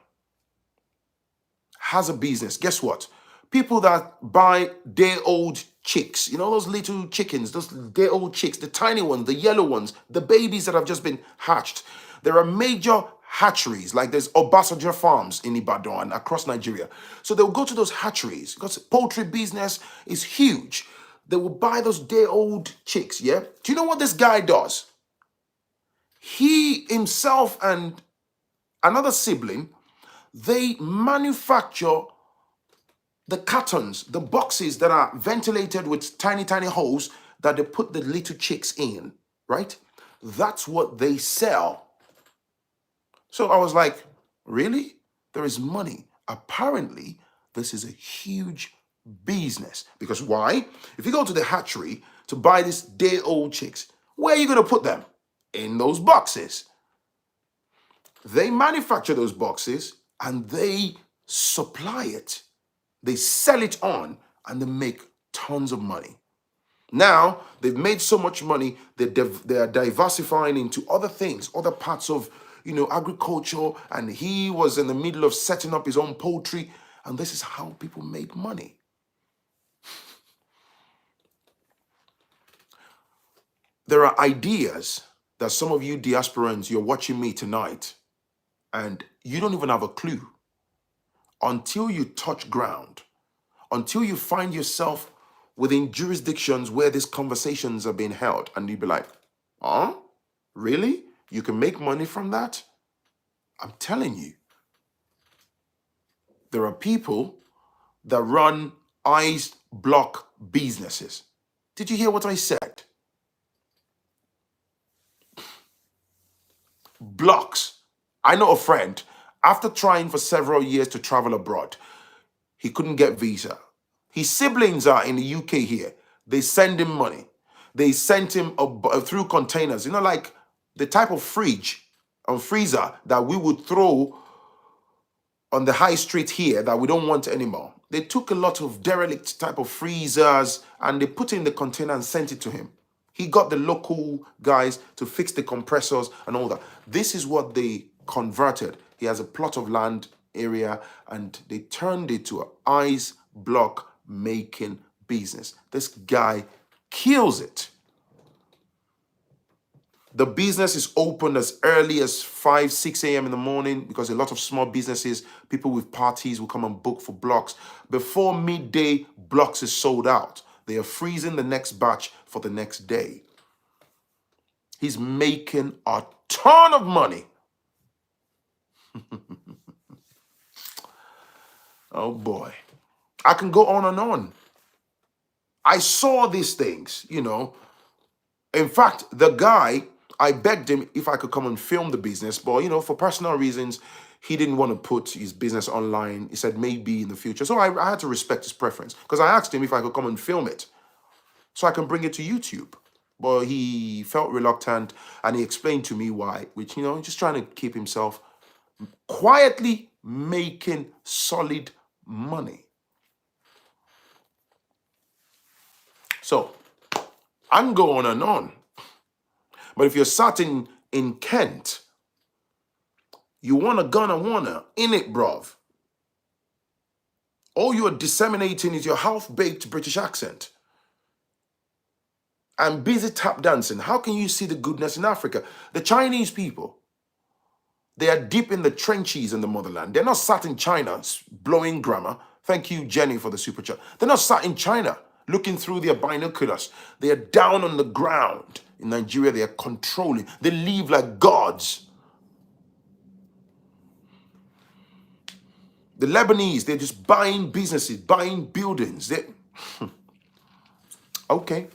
has a business. Guess what? People that buy day-old chicks, those little chickens, those day-old chicks, the tiny ones, the yellow ones, the babies that have just been hatched. There are major hatcheries, like there's Obasanjo farms in Ibadan and across Nigeria. So they'll go to those hatcheries because poultry business is huge. They will buy those day-old chicks, yeah? Do you know what this guy does? He himself and another sibling, they manufacture the cartons, the boxes that are ventilated with tiny, tiny holes that they put the little chicks in, right? That's what they sell. So I was like, really? There is money. Apparently, this is a huge business. Because why? If you go to the hatchery to buy these day-old chicks, where are you going to put them? In those boxes. They manufacture those boxes and they supply it. They sell it on and they make tons of money. Now, they've made so much money that they are diversifying into other things, other parts of, agriculture. And he was in the middle of setting up his own poultry. And this is how people make money. There are ideas that some of you diasporans, you're watching me tonight, and you don't even have a clue until you touch ground, until you find yourself within jurisdictions where these conversations are being held, and you'd be like, huh? Really? You can make money from that? I'm telling you. There are people that run ice block businesses. Did you hear what I said? Blocks. I know a friend, after trying for several years to travel abroad, he couldn't get visa. His siblings are in the UK here. They send him money. They sent him through containers, like the type of fridge or freezer that we would throw on the high street here that we don't want anymore. They took a lot of derelict type of freezers and they put it in the container and sent it to him. He got the local guys to fix the compressors and all that. This is what they converted. He has a plot of land area and they turned it to an ice block making business. This guy kills it. The business is open as early as 5, 6 a.m. in the morning because a lot of small businesses, people with parties will come and book for blocks. Before midday, blocks is sold out. They are freezing the next batch for the next day. He's making a ton of money. Oh boy. I can go on and on. I saw these things, you know. In fact, the guy, I begged him if I could come and film the business, but, you know, for personal reasons, he didn't want to put his business online. He said maybe in the future. So I had to respect his preference because I asked him if I could come and film it so I can bring it to YouTube. But he felt reluctant and he explained to me why, which, you know, just trying to keep himself quietly making solid money. So I can go on and on. But if you're sat in Kent, you want a gunna wanna in it, bruv. All you're disseminating is your half-baked British accent. And busy tap dancing. How can you see the goodness in Africa? The Chinese people, they are deep in the trenches in the motherland. They're not sat in China blowing grammar. Thank you, Jenny, for the super chat. They're not sat in China looking through their binoculars. They are down on the ground. In Nigeria, they are controlling. They live like gods. The Lebanese, they're just buying businesses, buying buildings. Okay.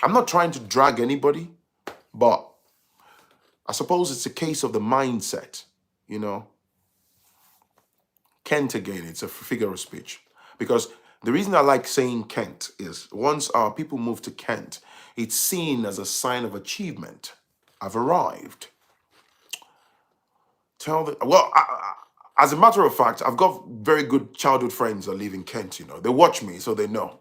I'm not trying to drag anybody, but I suppose it's a case of the mindset, you know. Kent again, it's a figure of speech. Because the reason I like saying Kent is once our people move to Kent, it's seen as a sign of achievement. I've arrived. As a matter of fact, I've got very good childhood friends that live in Kent, you know. They watch me, so they know.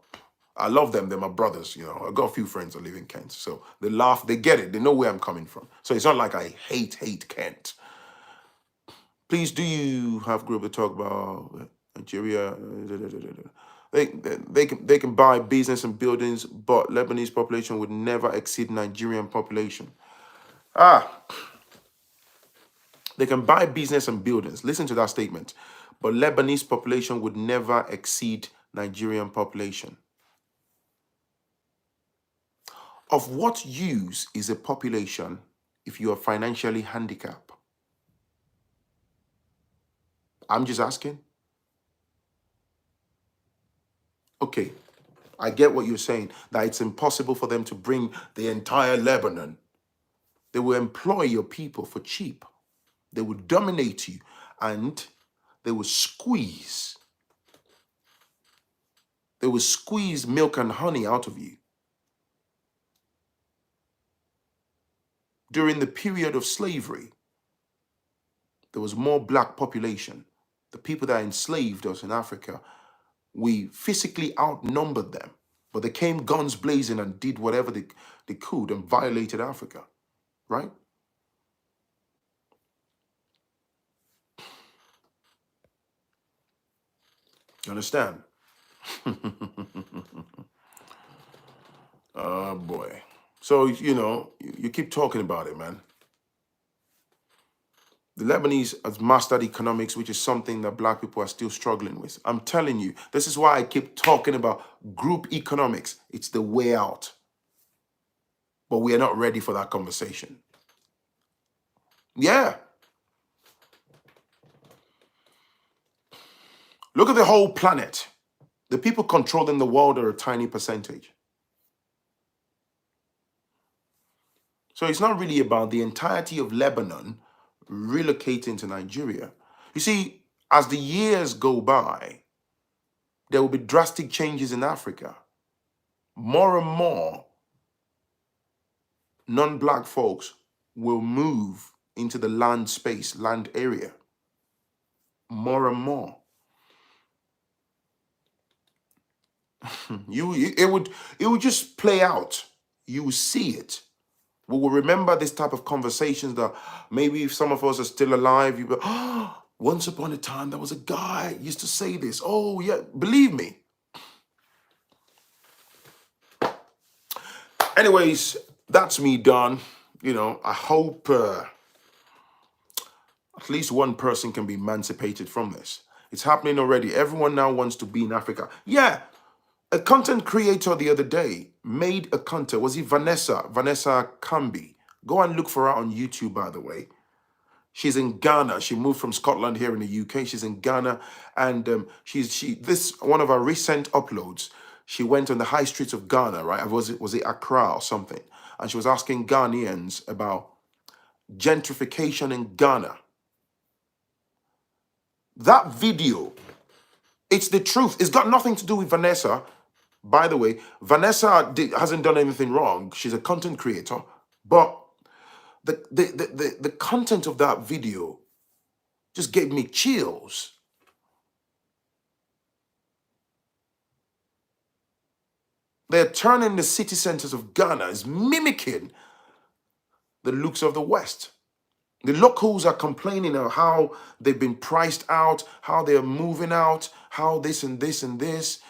I love them. They're my brothers, you know. I've got a few friends that live in Kent. So they laugh, they get it. They know where I'm coming from. So it's not like I hate Kent. Please, do you have group to talk about Nigeria? They can buy business and buildings, but Lebanese population would never exceed Nigerian population. They can buy business and buildings. Listen to that statement. But Lebanese population would never exceed Nigerian population. Of what use is a population if you are financially handicapped? I'm just asking. Okay, I get what you're saying, that it's impossible for them to bring the entire Lebanon. They will employ your people for cheap. They will dominate you and they will squeeze. They will squeeze milk and honey out of you. During the period of slavery, there was more black population. The people that enslaved us in Africa, we physically outnumbered them, but they came guns blazing and did whatever they could and violated Africa, right? You understand? Oh boy. So, you know, you keep talking about it, man. The Lebanese has mastered economics, which is something that black people are still struggling with. I'm telling you, this is why I keep talking about group economics. It's the way out. But we are not ready for that conversation. Yeah. Look at the whole planet. The people controlling the world are a tiny percentage. So it's not really about the entirety of Lebanon relocating to Nigeria. You see, as the years go by, there will be drastic changes in Africa. More and more non-black folks will move into the land space, land area. More and more. It would just play out. You will see it. We will remember this type of conversations that maybe if some of us are still alive, you go, oh, once upon a time, there was a guy used to say this. Oh, yeah, believe me. Anyways, that's me done. I hope at least one person can be emancipated from this. It's happening already. Everyone now wants to be in Africa. Yeah, a content creator the other day made a content. Was it Vanessa? Vanessa Kambi. Go and look for her on YouTube, by the way. She's in Ghana. She moved from Scotland here in the UK. She's in Ghana, and this one of her recent uploads. She went on the high streets of Ghana, right? Was it Accra or something? And she was asking Ghanaians about gentrification in Ghana. That video, it's the truth. It's got nothing to do with Vanessa. By the way, Vanessa hasn't done anything wrong. She's a content creator, but the content of that video just gave me chills. They're turning the city centers of Ghana is mimicking the looks of the West. The locals are complaining of how they've been priced out, how they're moving out, how this and this and this.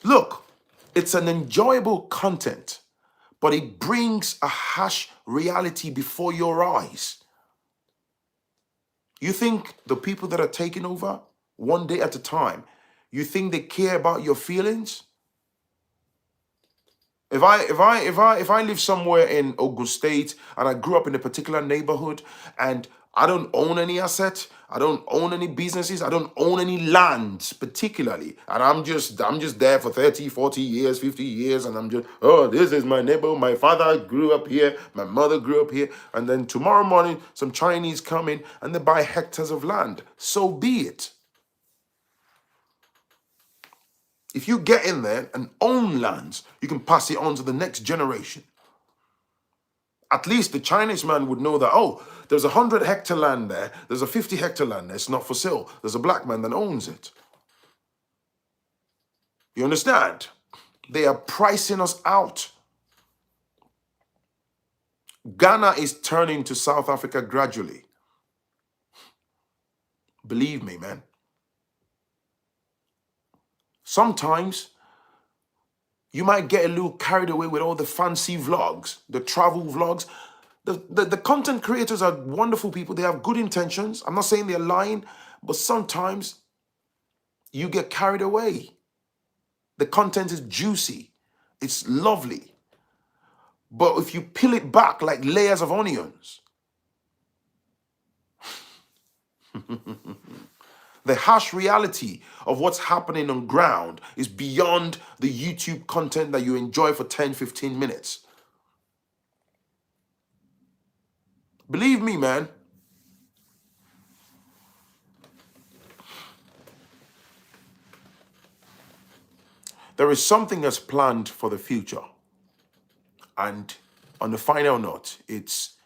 Look, it's an enjoyable content, but it brings a harsh reality before your eyes. You think the people that are taking over one day at a time, you think they care about your feelings? If I live somewhere in Ogun State and I grew up in a particular neighborhood and I don't own any asset, I don't own any businesses, I don't own any lands particularly, and I'm just there for 30, 40 years, 50 years, and I'm just, oh, this is my neighborhood, my father grew up here, my mother grew up here, and then tomorrow morning some Chinese come in and they buy hectares of land. So be it. If you get in there and own lands, you can pass it on to the next generation. At least the Chinese man would know that, oh, there's 100-hectare land there, there's a 50-hectare land there, it's not for sale. There's a black man that owns it. You understand? They are pricing us out. Ghana is turning to South Africa gradually. Believe me, man. Sometimes you might get a little carried away with all the fancy vlogs, the travel vlogs. The content creators are wonderful people. They have good intentions. I'm not saying they're lying, but sometimes you get carried away. The content is juicy. It's lovely. But if you peel it back like layers of onions, the harsh reality of what's happening on ground is beyond the YouTube content that you enjoy for 10, 15 minutes. Believe me, man. There is something that's planned for the future. And on the final note, it's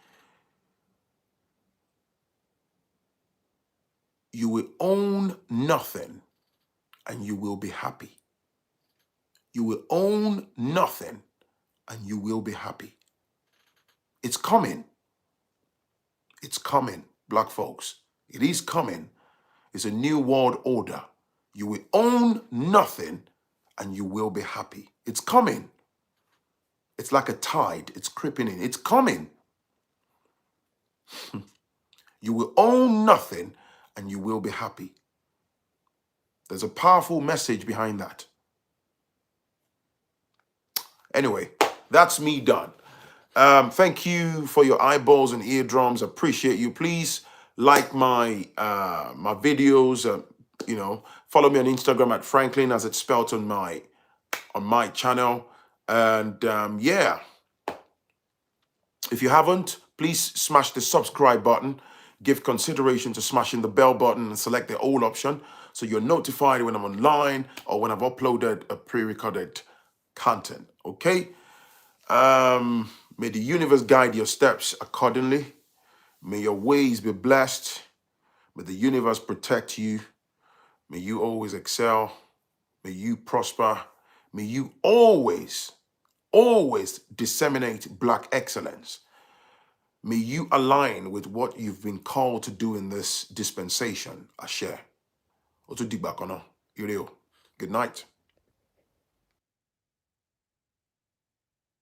you will own nothing and you will be happy. You will own nothing and you will be happy. It's coming. It's coming, black folks. It is coming. It's a new world order. You will own nothing and you will be happy. It's coming. It's like a tide. It's creeping in. It's coming. You will own nothing and you will be happy. There's a powerful message behind that. Anyway, that's me done. Thank you for your eyeballs and eardrums. Appreciate you. Please like my my videos. Follow me on Instagram at Phrankleen, as it's spelled on my channel. And yeah, if you haven't, please smash the subscribe button. Give consideration to smashing the bell button and select the all option so you're notified when I'm online or when I've uploaded a pre-recorded content. Okay. May the universe guide your steps accordingly. May your ways be blessed. May the universe protect you. May you always excel. May you prosper. May you always disseminate black excellence. May you align with what you've been called to do in this dispensation. Ashe. Otu digba kono. Good night.